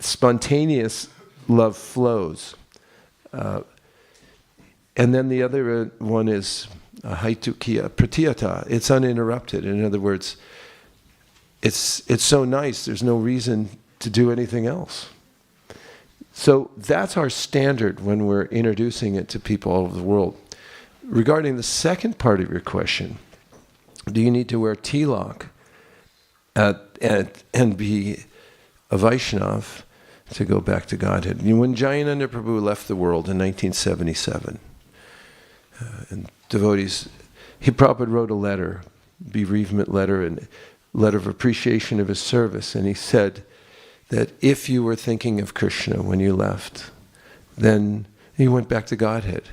S1: spontaneous love flows. And then the other one is haitukiya pratyata. It's uninterrupted. In other words, it's so nice, there's no reason to do anything else. So that's our standard when we're introducing it to people all over the world. Regarding the second part of your question, do you need to wear tilak and be a Vaishnav to go back to Godhead? When Jayananda Prabhu left the world in 1977, and devotees, Prabhupada wrote a letter, bereavement letter, and letter of appreciation of his service, and he said that if you were thinking of Krishna when you left, then you went back to Godhead.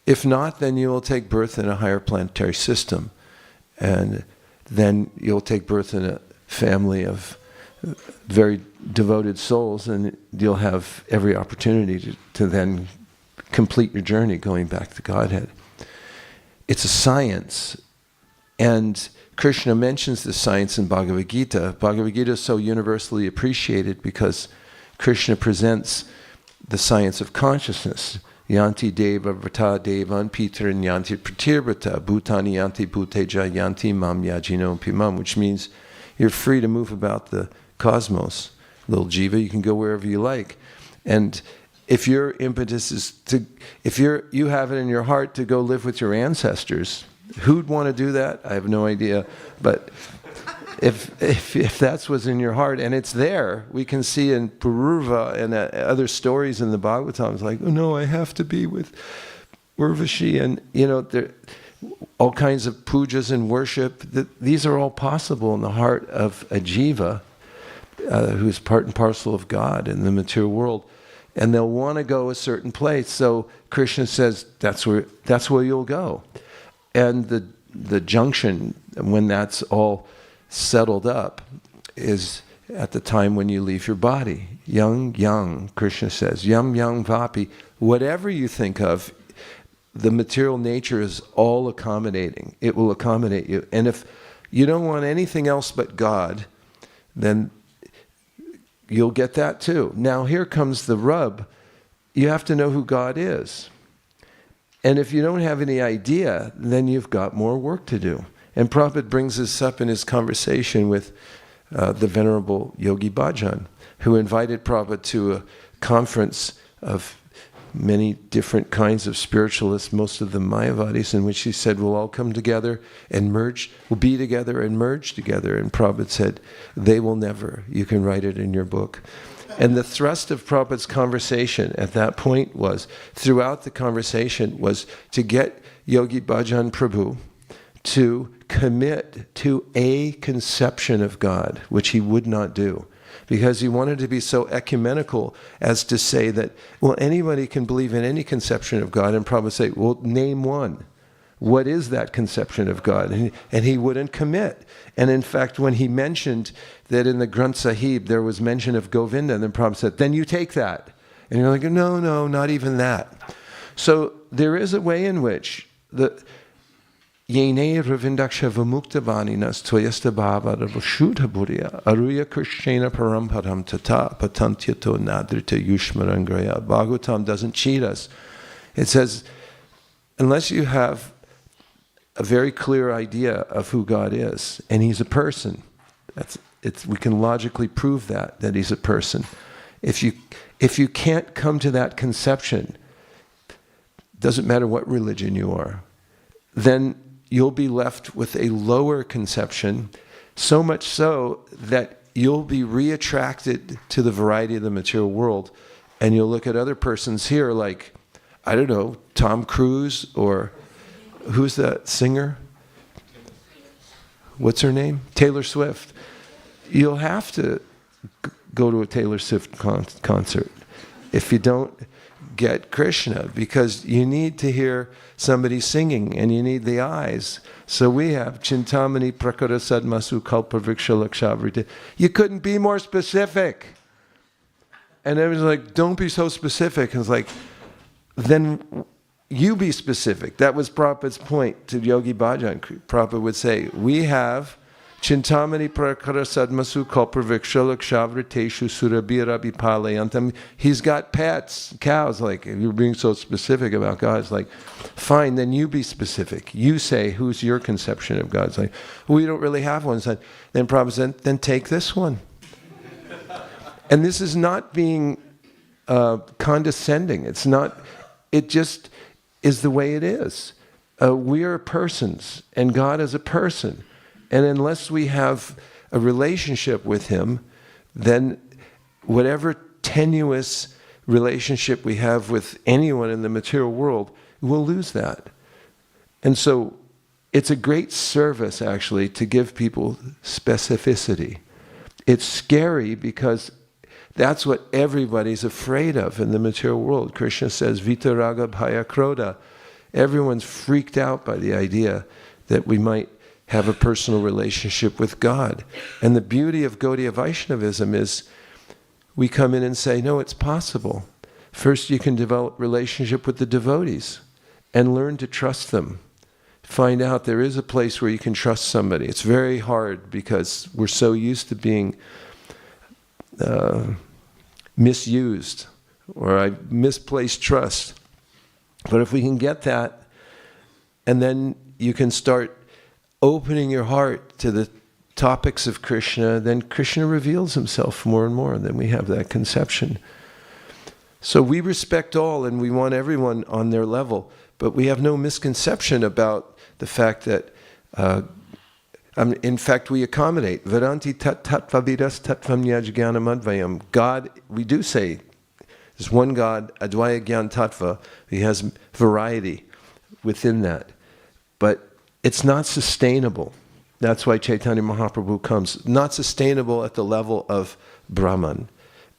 S1: If not, then you will take birth in a higher planetary system, and then you'll take birth in a family of very devoted souls, and you'll have every opportunity to then complete your journey going back to Godhead. It's a science, and Krishna mentions the science in Bhagavad Gita. Bhagavad Gita is so universally appreciated because Krishna presents the science of consciousness. Yanti deva vrata devan pitran yanti pratirvrata bhutani yanti bhuteja yanti mam yajino pimam, which means you're free to move about the cosmos. Little jiva, you can go wherever you like. And if your impetus is if you have it in your heart to go live with your ancestors, who'd want to do that? I have no idea. But if that's what's in your heart, and it's there, we can see in Pururva and other stories in the Bhagavatam, it's like, oh no, I have to be with Urvashi, and there all kinds of pujas and worship. These are all possible in the heart of a jiva who's part and parcel of God in the material world. And they'll want to go a certain place. So Krishna says, that's where you'll go. And the junction, when that's all settled up, is at the time when you leave your body. Yang, Krishna says, yam vapi. Whatever you think of, the material nature is all accommodating. It will accommodate you. And if you don't want anything else but God, then you'll get that too. Now here comes the rub. You have to know who God is. And if you don't have any idea, then you've got more work to do. And Prabhupada brings this up in his conversation with the Venerable Yogi Bhajan, who invited Prabhupada to a conference of many different kinds of spiritualists, most of them Mayavadis, in which he said, we'll all come together and merge, we'll be together and merge together. And Prabhupada said, they will never. You can write it in your book. And the thrust of Prabhupada's conversation at that point was, throughout the conversation, was to get Yogi Bhajan Prabhu to commit to a conception of God, which he would not do. because he wanted to be so ecumenical as to say that, well, anybody can believe in any conception of God, and Prabhupada would say, well, name one. What is that conception of God? And he wouldn't commit. And in fact, when he mentioned that in the Granth Sahib there was mention of Govinda, then Prabhupada said, then you take that. And you're like, no, not even that. So there is a way in which the Yene Ravindaksha Vamuktabaninas Tvayasta Bhava Ravashudha Burya Aruya Krishna Paramparam Tata Patantyato Nadrita Yushmarangraya. Bhagavatam doesn't cheat us. It says, unless you have a very clear idea of who God is, and he's a person, we can logically prove that he's a person. If you can't come to that conception, doesn't matter what religion you are, then you'll be left with a lower conception, so much so that you'll be reattracted to the variety of the material world, and you'll look at other persons here like, I don't know, Tom Cruise, or who's that singer? What's her name? Taylor Swift. You'll have to go to a Taylor Swift concert if you don't get Krishna, because you need to hear somebody singing and you need the eyes. So we have Chintamani Prakara Sadmasu Kalpa Vriksha Lakshavrita. You couldn't be more specific. And everyone's like, don't be so specific. And it's like, then you be specific. That was Prabhupada's point to Yogi Bhajan. Prabhupada would say, we have Chintamani Prakara Sadmasu Kalpa Vriksha Lakshavriteshu Surabhira Vipalayantam. He's got pets, cows. Like, if you're being so specific about God, it's like, fine, then you be specific. You say, who's your conception of God? It's like, we don't really have one. So then Prabhupada said, then take this one. And this is not being condescending. It's not, it just is the way it is. We are persons, and God is a person. And unless we have a relationship with him, then whatever tenuous relationship we have with anyone in the material world, we'll lose that. And so it's a great service, actually, to give people specificity. It's scary because that's what everybody's afraid of in the material world. Krishna says, Vitaraga Bhaya Krodha. Everyone's freaked out by the idea that we might have a personal relationship with God. And the beauty of Gaudiya Vaishnavism is we come in and say, no, it's possible. First, you can develop relationship with the devotees and learn to trust them. Find out there is a place where you can trust somebody. It's very hard because we're so used to being misused, or I misplaced trust. But if we can get that, and then you can start opening your heart to the topics of Krishna, then Krishna reveals himself more and more, and then we have that conception. So we respect all, and we want everyone on their level, but we have no misconception about the fact that, in fact, we accommodate. Vedanti tat tattvavidas tattvam nyajnanam advayam. God, we do say, there's one God, Advaya Gyan Tattva. He has variety within that. But it's not sustainable. That's why Chaitanya Mahaprabhu comes. Not sustainable at the level of Brahman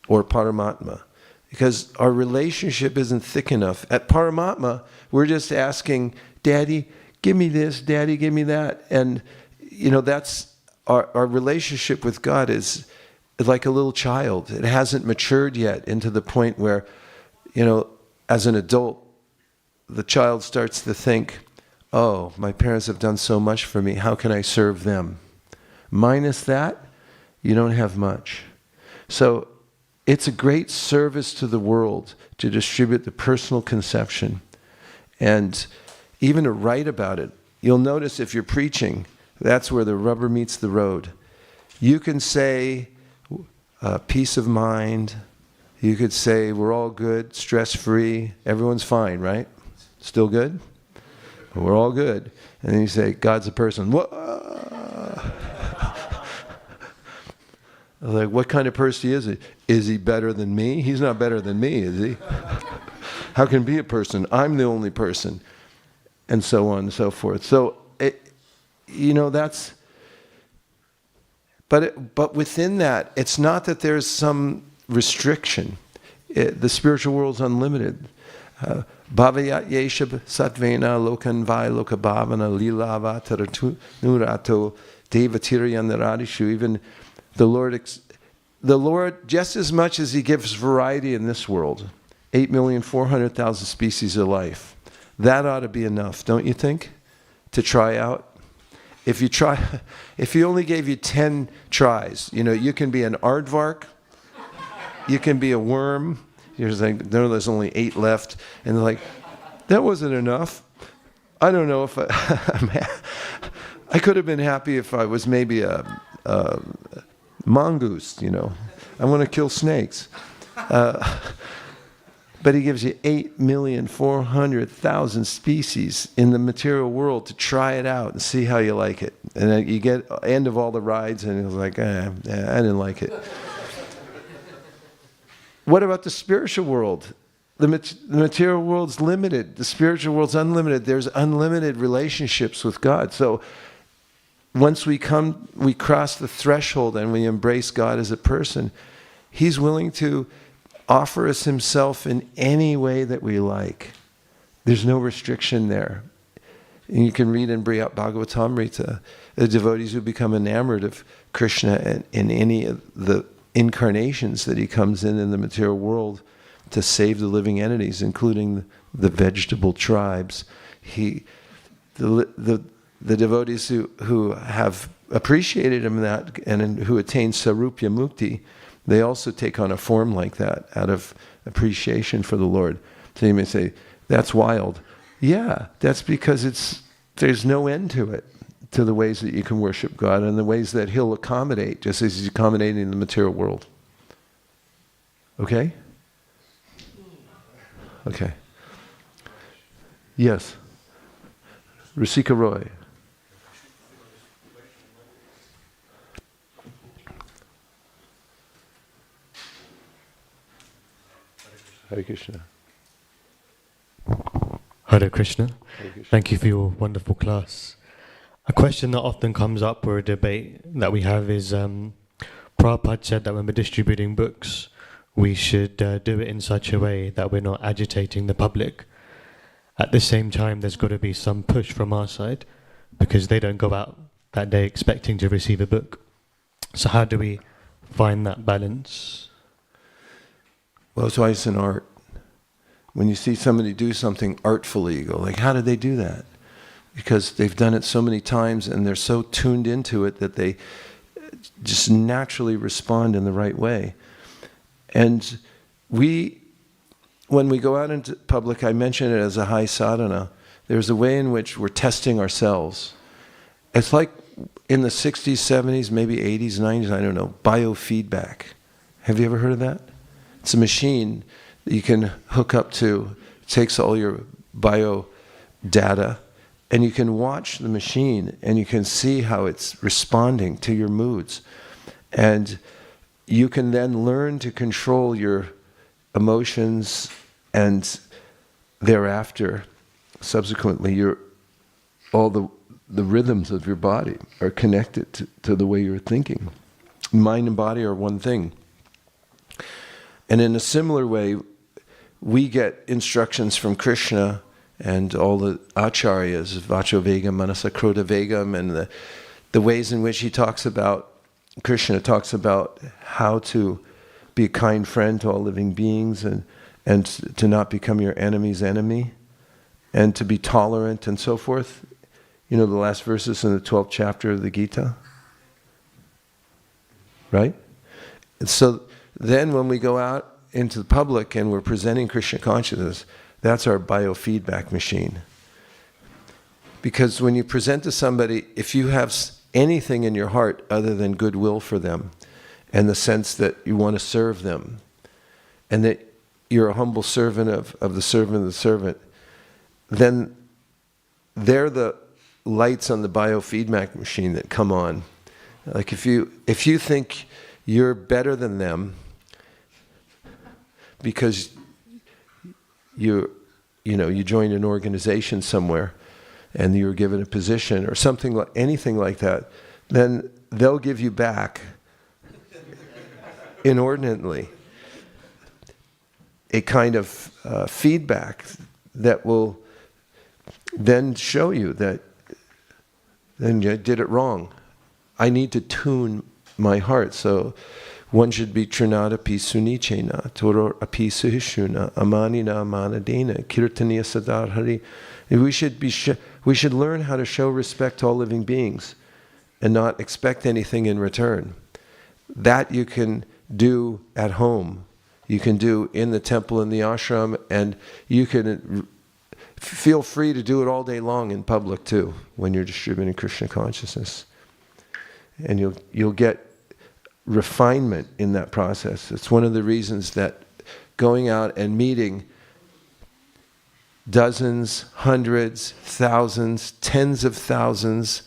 S1: or Paramatma. Because our relationship isn't thick enough. At Paramatma, we're just asking, Daddy, give me this, Daddy, give me that. And, that's our relationship with God is like a little child. It hasn't matured yet into the point where, as an adult, the child starts to think, oh, my parents have done so much for me, how can I serve them? Minus that, you don't have much. So it's a great service to the world to distribute the personal conception and even to write about it. You'll notice if you're preaching, that's where the rubber meets the road. You can say peace of mind. You could say we're all good, stress-free, everyone's fine, right? Still good? We're all good. And then you say, God's a person. What? Like, what kind of person is he? Is he better than me? He's not better than me, is he? How can he be a person? I'm the only person. And so on and so forth. So, that's but within that, it's not that there's some restriction. The spiritual world's unlimited. Bhavayat yeshab satvena lokan vai lokabhavana lilava taranurato devatirayandaradishu. Even the Lord, just as much as He gives variety in this world, 8,400,000 species of life, that ought to be enough, don't you think, to try out? If He only gave you 10 tries, you can be an aardvark, you can be a worm. You're like, no, there's only 8 left. And they're like, that wasn't enough. I don't know if I could have been happy if I was maybe a mongoose, I want to kill snakes. But He gives you 8,400,000 species in the material world to try it out and see how you like it. And then you get end of all the rides and it's like, I didn't like it. What about the spiritual world? The material world's limited. The spiritual world's unlimited. There's unlimited relationships with God. So once we cross the threshold and we embrace God as a person, He's willing to offer us Himself in any way that we like. There's no restriction there. And you can read in Bhagavatamrita, the devotees who become enamored of Krishna in any of the incarnations that He comes in the material world to save the living entities, including the vegetable tribes. The devotees who have appreciated Him that and who attain Sarupya Mukti, they also take on a form like that out of appreciation for the Lord. So you may say, that's wild. Yeah, that's because there's no end to it, to the ways that you can worship God and the ways that He'll accommodate, just as He's accommodating the material world. Okay? Okay. Yes. Rasika Roy. Hare Krishna.
S4: Hare Krishna. Thank you for your wonderful class. A question that often comes up, or a debate that we have, is Prabhupada said that when we're distributing books, we should do it in such a way that we're not agitating the public. At the same time, there's got to be some push from our side, because they don't go out that day expecting to receive a book. So how do we find that balance?
S1: Well, it's always an art. When you see somebody do something artfully, you go like, how did they do that? Because they've done it so many times and they're so tuned into it that they just naturally respond in the right way. And when we go out into public, I mention it as a high sadhana, there's a way in which we're testing ourselves. It's like in the 60s, 70s, maybe 80s, 90s, I don't know, biofeedback. Have you ever heard of that? It's a machine that you can hook up to. It takes all your bio data, and you can watch the machine, and you can see how it's responding to your moods. And you can then learn to control your emotions, and thereafter, subsequently, all the rhythms of your body are connected to the way you're thinking. Mind and body are one thing. And in a similar way, we get instructions from Krishna and all the acharyas, Vacho Vegam, Manasa Krodha Vegam, and the ways in which Krishna talks about how to be a kind friend to all living beings and to not become your enemy's enemy, and to be tolerant and so forth. You know the last verses in the 12th chapter of the Gita? Right? And so then when we go out into the public and we're presenting Krishna consciousness, that's our biofeedback machine. Because when you present to somebody, if you have anything in your heart other than goodwill for them, and the sense that you want to serve them, and that you're a humble servant of the servant, then they're the lights on the biofeedback machine that come on. Like if you think you're better than them because you joined an organization somewhere and you were given a position or something, anything like that, then they'll give you back inordinately a kind of feedback that will then show you that then you did it wrong. I need to tune my heart. So one should be trinata pi sunichena, toro api suhishuna, amanina amanadena, kirtaniya sadarhari. We should learn how to show respect to all living beings and not expect anything in return. That you can do at home. You can do in the temple, in the ashram, and you can feel free to do it all day long in public too, when you're distributing Krishna consciousness. And you'll get refinement in that process. It's one of the reasons that going out and meeting dozens, hundreds, thousands, tens of thousands,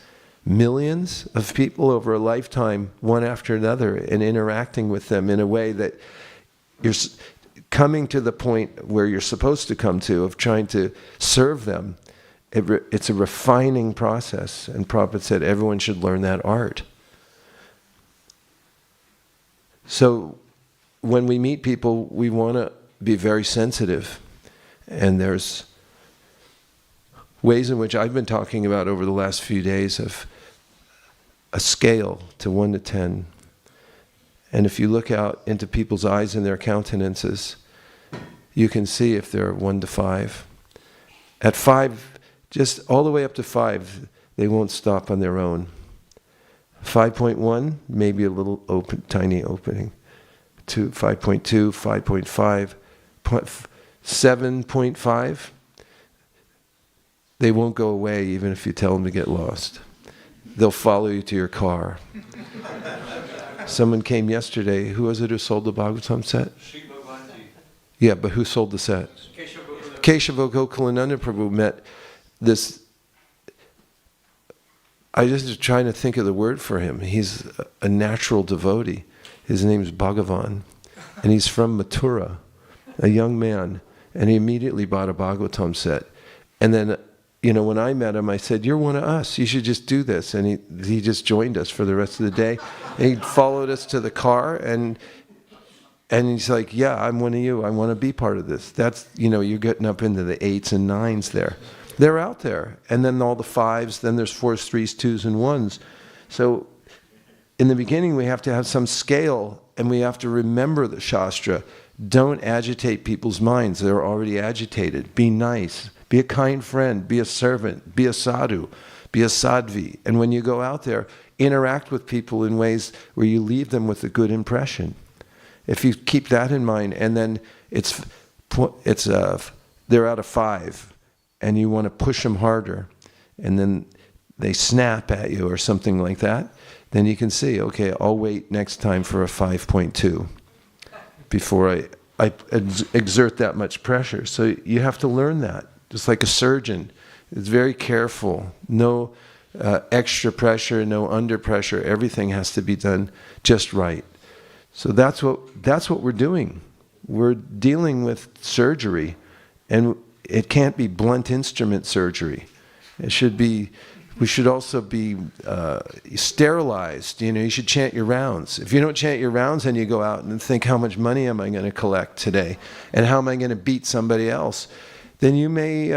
S1: millions of people over a lifetime, one after another, and interacting with them in a way that you're coming to the point where you're supposed to come to, of trying to serve them. It's a refining process, and Prabhupada said everyone should learn that art. So when we meet people, we want to be very sensitive, and there's ways in which I've been talking about over the last few days of a scale to 1 to 10. And if you look out into people's eyes and their countenances, you can see if they're 1 to 5. At 5, just all the way up to 5, they won't stop on their own. 5.1, maybe a little tiny opening. 5.2, 5.5, 7.5, they won't go away even if you tell them to get lost. They'll follow you to your car. Someone came yesterday. Who was it who sold the Bhagavatam set? Yeah, but who sold the set? Keshava Gokulananda Prabhu met this. I just was trying to think of the word for him. He's a natural devotee. His name's Bhagavan. And he's from Mathura, a young man. And he immediately bought a Bhagavatam set. And then, when I met him, I said, "You're one of us. You should just do this." And he just joined us for the rest of the day. And he followed us to the car, and he's like, "Yeah, I'm one of you. I want to be part of this." That's, you're getting up into the 8s and 9s there. They're out there. And then all the 5s, then there's 4s, 3s, 2s, and 1s. So in the beginning, we have to have some scale, and we have to remember the Shastra. Don't agitate people's minds. They're already agitated. Be nice. Be a kind friend, be a servant, be a sadhu, be a sadhvi. And when you go out there, interact with people in ways where you leave them with a good impression. If you keep that in mind, and then they're out of 5, and you want to push them harder, and then they snap at you or something like that, then you can see, okay, I'll wait next time for a 5.2 before I exert that much pressure. So you have to learn that. Just like a surgeon is very careful. No extra pressure, no under pressure. Everything has to be done just right. So that's what we're doing. We're dealing with surgery, and it can't be blunt instrument surgery. It should be. We should also be sterilized. You should chant your rounds. If you don't chant your rounds, then you go out and think, how much money am I going to collect today, and how am I going to beat somebody else? Then you may,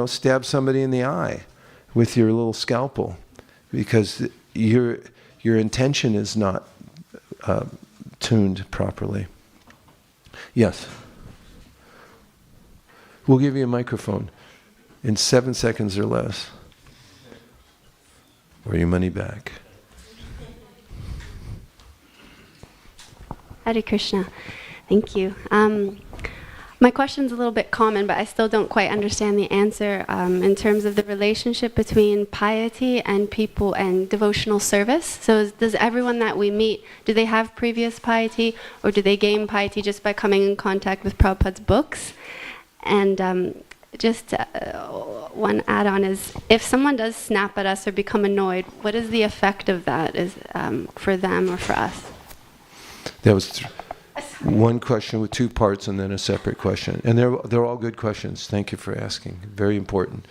S1: stab somebody in the eye with your little scalpel, because your intention is not tuned properly. Yes. We'll give you a microphone in 7 seconds or less, or your money back.
S5: Hare Krishna. Thank you. My question's a little bit common, but I still don't quite understand the answer in terms of the relationship between piety and people and devotional service. So does everyone that we meet, do they have previous piety, or do they gain piety just by coming in contact with Prabhupada's books? And just one add-on is, if someone does snap at us or become annoyed, what is the effect of that for them or for us?
S1: That was one question with 2 parts and then a separate question. And they're all good questions. Thank you for asking. Very important.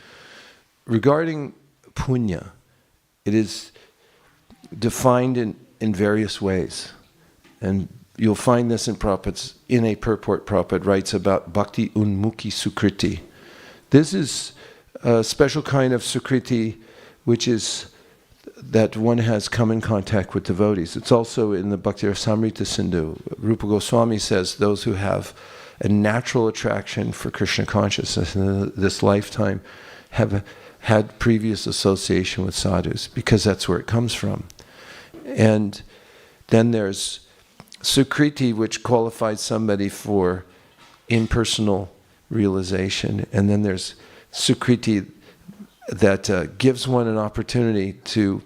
S1: Regarding punya, it is defined in various ways. And you'll find this in Prabhupada's, in a purport Prabhupada writes about Bhakti Unmukhi Sukriti. This is a special kind of Sukriti which is that one has come in contact with devotees. It's also in the Bhakti Rasamrita Sindhu. Rupa Goswami says those who have a natural attraction for Krishna consciousness in this lifetime have had previous association with sadhus, because that's where it comes from. And then there's Sukriti, which qualifies somebody for impersonal realization. And then there's Sukriti that gives one an opportunity to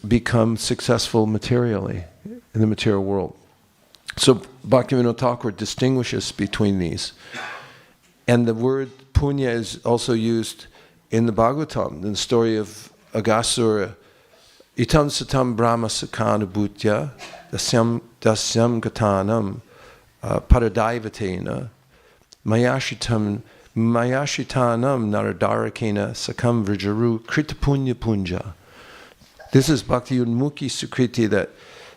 S1: become successful materially in the material world. So Bhaktivinoda Thakur distinguishes between these. And the word punya is also used in the Bhagavatam, in the story of Aghasura. Itam satam brahma sakana bhutya dasyam gatanam paradaivatena mayashitanam naradarakena sakam vrijaru kritapunya punja. This is Bhakti Unmukhi Sukriti that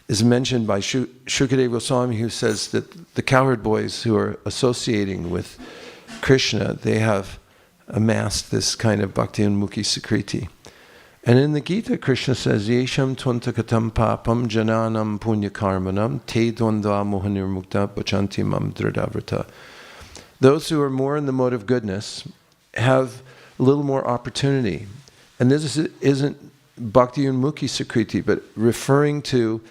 S1: is mentioned by Shukadeva Goswami, who says that the cowherd boys who are associating with Krishna, they have amassed this kind of Bhakti Unmukhi Sukriti. And in the Gita, Krishna says, Yesham tvantakatam papam jananam punya karmanam te dvandva mohanirmukta bachanti mam dradavrata. Those who are more in the mode of goodness have a little more opportunity. And this isn't Bhakti Unmukhi Sukriti, but referring to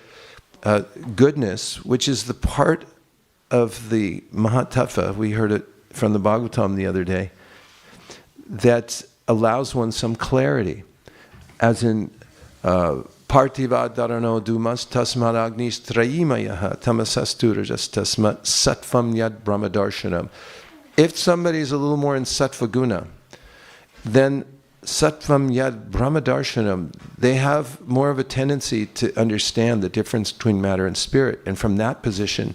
S1: goodness, which is the part of the Mahatattva, we heard it from the Bhagavatam the other day, that allows one some clarity. As in, Partiva dharano dumas tasmad agnis trayimayaha tamasasturajas tasmat sattvam yad brahmadarshanam. If somebody is a little more in sattva guna, then sattvam yad brahmadarshanam, they have more of a tendency to understand the difference between matter and spirit. And from that position,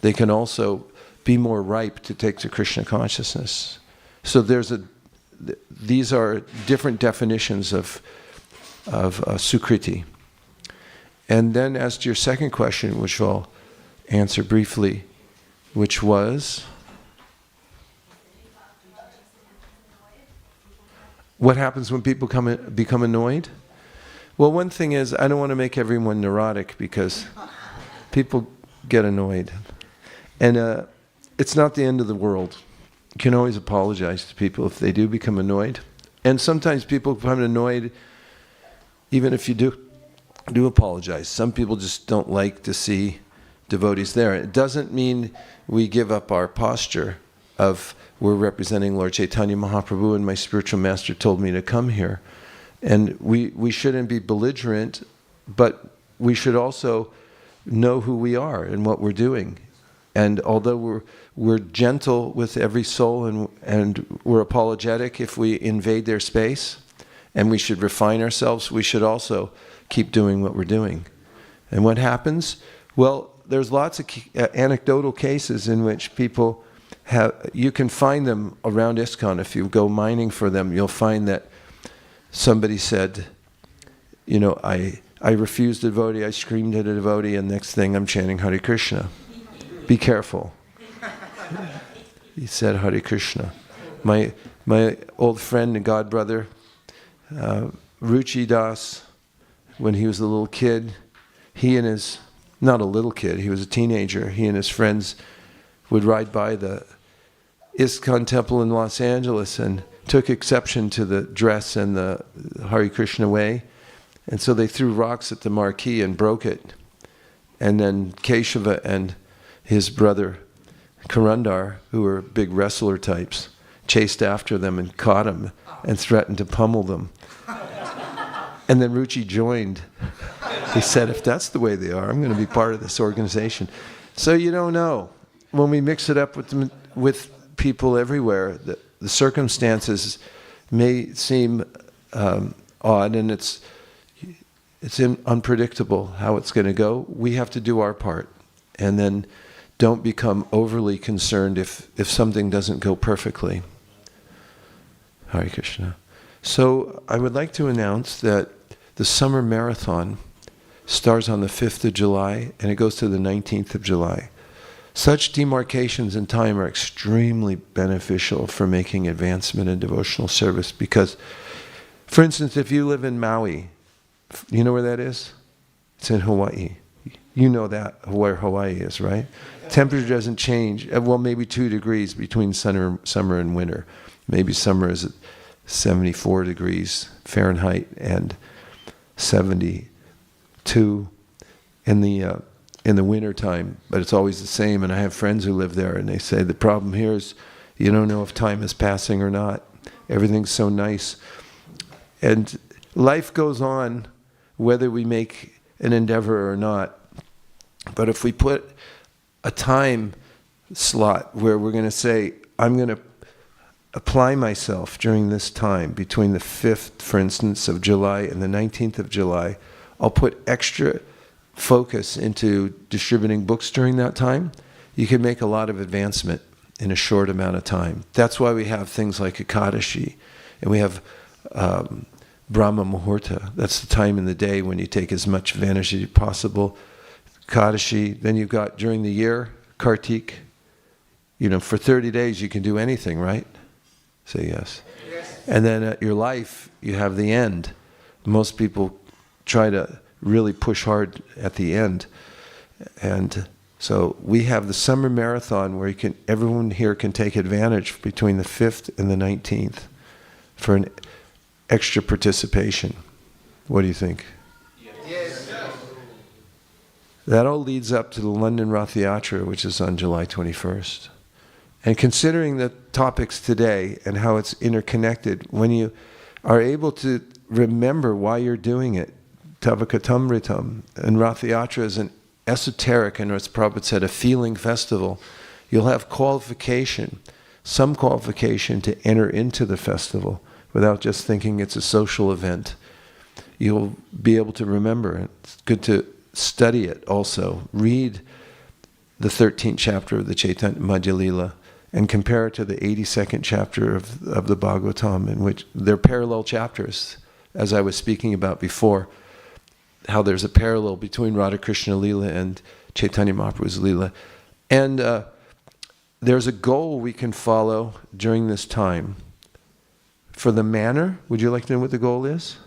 S1: they can also be more ripe to take to Krishna consciousness. So these are different definitions of Sukriti. And then as to your second question, which I'll answer briefly, which was, what happens when people become annoyed? Well, one thing is, I don't want to make everyone neurotic, because people get annoyed. And it's not the end of the world. You can always apologize to people if they do become annoyed. And sometimes people become annoyed even if you do apologize. Some people just don't like to see devotees there. It doesn't mean we give up our posture of, we're representing Lord Chaitanya Mahaprabhu and my spiritual master told me to come here. And we shouldn't be belligerent, but we should also know who we are and what we're doing. And although we're gentle with every soul and we're apologetic if we invade their space, and we should refine ourselves, we should also keep doing what we're doing. And what happens? Well, there's lots of anecdotal cases in which people you can find them around ISKCON. If you go mining for them, you'll find that somebody said, I refused a devotee, I screamed at a devotee, and next thing I'm chanting Hare Krishna. Be careful. He said Hare Krishna. My old friend and god brother, Ruchi Das, when he was a little kid, not a little kid, he was a teenager, he and his friends would ride by the ISKCON temple in Los Angeles and took exception to the dress and the Hare Krishna way. And so they threw rocks at the marquee and broke it. And then Keshava and his brother Karandar, who were big wrestler types, chased after them and caught them and threatened to pummel them. And then Ruchi joined. He said, if that's the way they are, I'm going to be part of this organization. So you don't know. When we mix it up with people everywhere, the circumstances may seem odd, and it's unpredictable how it's going to go. We have to do our part. And then don't become overly concerned if something doesn't go perfectly. Hare Krishna. So I would like to announce that the summer marathon starts on the 5th of July and it goes to the 19th of July. Such demarcations in time are extremely beneficial for making advancement in devotional service because, for instance, if you live in Maui, you know where that is? It's in Hawaii. You know that, where Hawaii is, right? Temperature doesn't change. Well, maybe 2 degrees between summer and winter. Maybe summer is at 74 degrees Fahrenheit and 72 in the winter time, but it's always the same. And I have friends who live there, and they say the problem here is you don't know if time is passing or not. Everything's so nice, and life goes on whether we make an endeavor or not. But if we put a time slot where we're going to say, I'm going to apply myself during this time between the 5th, for instance, of July and the 19th of July, I'll put extra focus into distributing books during that time, you can make a lot of advancement in a short amount of time. That's why we have things like Ekadashi, and we have Brahma Muhurta. That's the time in the day when you take as much advantage as possible. Ekadashi, then you've got during the year, Kartik. You know, for 30 days you can do anything, right? Say yes. Yes. And then at your life, you have the end. Most people try to really push hard at the end. And so we have the summer marathon where everyone here can take advantage between the 5th and the 19th for an extra participation. What do you think? Yes. That all leads up to the London Rath Yatra, which is on July 21st. And considering the topics today and how it's interconnected, when you are able to remember why you're doing it, Tavakatamritam, and Rath Yatra is an esoteric, and as Prabhupada said, a feeling festival, you'll have some qualification to enter into the festival without just thinking it's a social event. You'll be able to remember it. It's good to study it also. Read the 13th chapter of the Chaitanya Madhya Lila and compare it to the 82nd chapter of the Bhagavatam, in which they're parallel chapters, as I was speaking about before, how there's a parallel between Radha Krishna Lila and Chaitanya Mahaprabhu's Lila. And there's a goal we can follow during this time. For the manner, would you like to know what the goal is?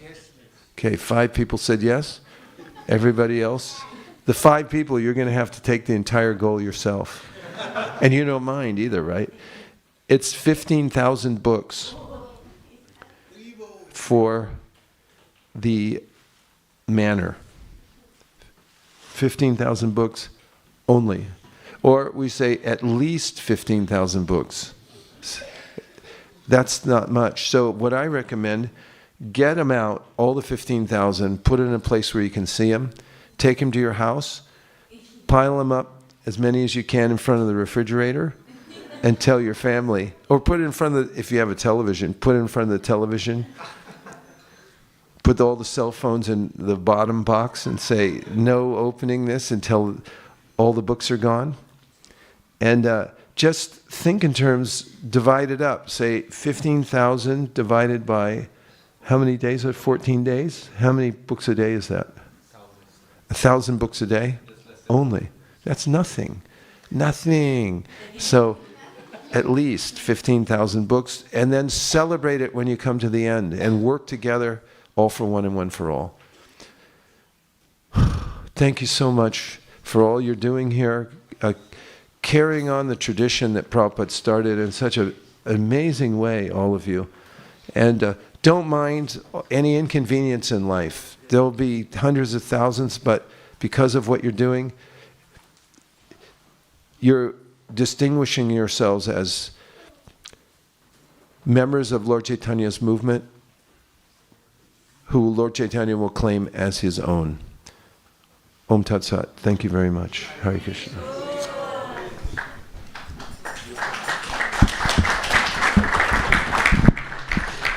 S1: Yes. Okay, 5 people said yes. Everybody else? The 5 people, you're going to have to take the entire goal yourself. And you don't mind either, right? It's 15,000 books for the manner. 15,000 books only. Or we say at least 15,000 books. That's not much. So what I recommend, get them out, all the 15,000, put it in a place where you can see them, take them to your house, pile them up, as many as you can in front of the refrigerator, and tell your family, or put it in front of if you have a television, put it in front of the television, put all the cell phones in the bottom box and say, no opening this until all the books are gone. And just think in terms, divide it up. Say 15,000 divided by, how many days? 14 days? How many books a day is that? 1,000 books a day? Only. That's nothing. Nothing. So at least 15,000 books, and then celebrate it when you come to the end, and work together, all for one and one for all. Thank you so much for all you're doing here, carrying on the tradition that Prabhupada started in such an amazing way, all of you. And don't mind any inconvenience in life. There'll be hundreds of thousands, but because of what you're doing, you're distinguishing yourselves as members of Lord Chaitanya's movement, who Lord Chaitanya will claim as his own. Om Tat Sat. Thank you very much. Hare Krishna.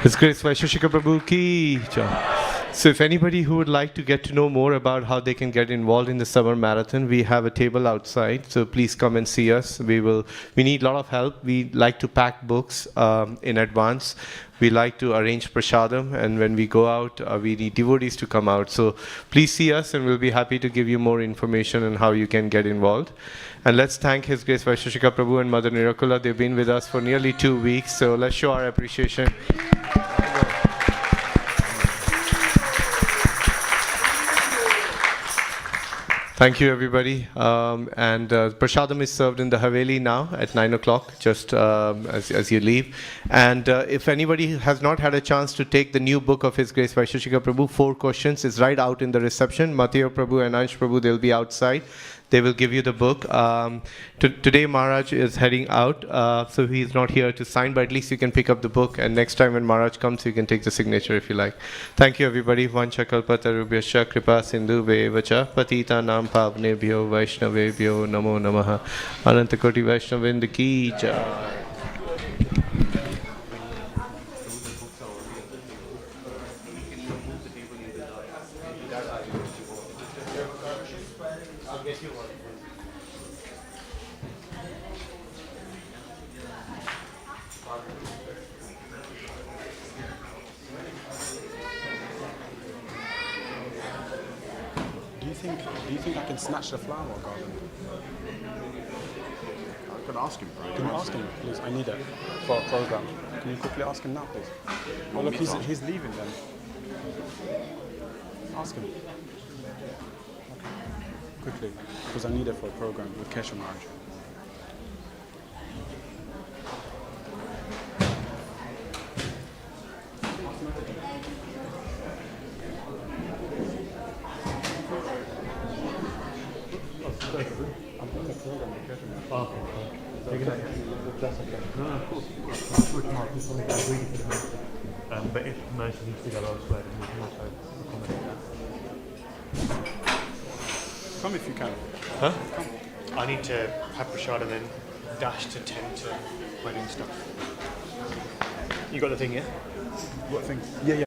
S6: His Grace Vaisesika Prabhu ki jai. So if anybody who would like to get to know more about how they can get involved in the summer marathon, we have a table outside. So please come and see us. We need a lot of help. We like to pack books in advance. We like to arrange prasadam, and when we go out, we need devotees to come out. So please see us, and we'll be happy to give you more information on how you can get involved. And let's thank His Grace Vaisesika Prabhu and Mother Nirakula. They've been with us for nearly 2 weeks, so let's show our appreciation. Thank you, everybody. Prasadam is served in the Haveli now at 9 o'clock, just as you leave. And if anybody has not had a chance to take the new book of His Grace Vaisesika Prabhu, 4 questions, is right out in the reception. Mateo Prabhu and Ansh Prabhu, they'll be outside. They will give you the book. Today Maharaj is heading out, so he's not here to sign, but at least you can pick up the book, and next time when Maharaj comes, you can take the signature if you like. Thank you, everybody. Vancha kalpatarubhyascha kripa sindhuvevacha patitanam pavnebhyo vaishnavebhyo namo namaha. Anantakoti Vaishnavinda ki jai.
S7: Do you think I can snatch the flower garland?
S8: I can ask him for it.
S7: Can you ask him, please? I need it for a program. Can you quickly ask him now, please? Oh, look, he's leaving then. Ask him. Okay. Quickly, because I need it for a program with Kesha Maharaj.
S4: But if Mercy needs to go elsewhere, then we can also accommodate that.
S7: Come if you can.
S4: Huh? I need to have prasad and then dash to tend to wedding stuff. You got the thing, yeah?
S7: What thing? Yeah.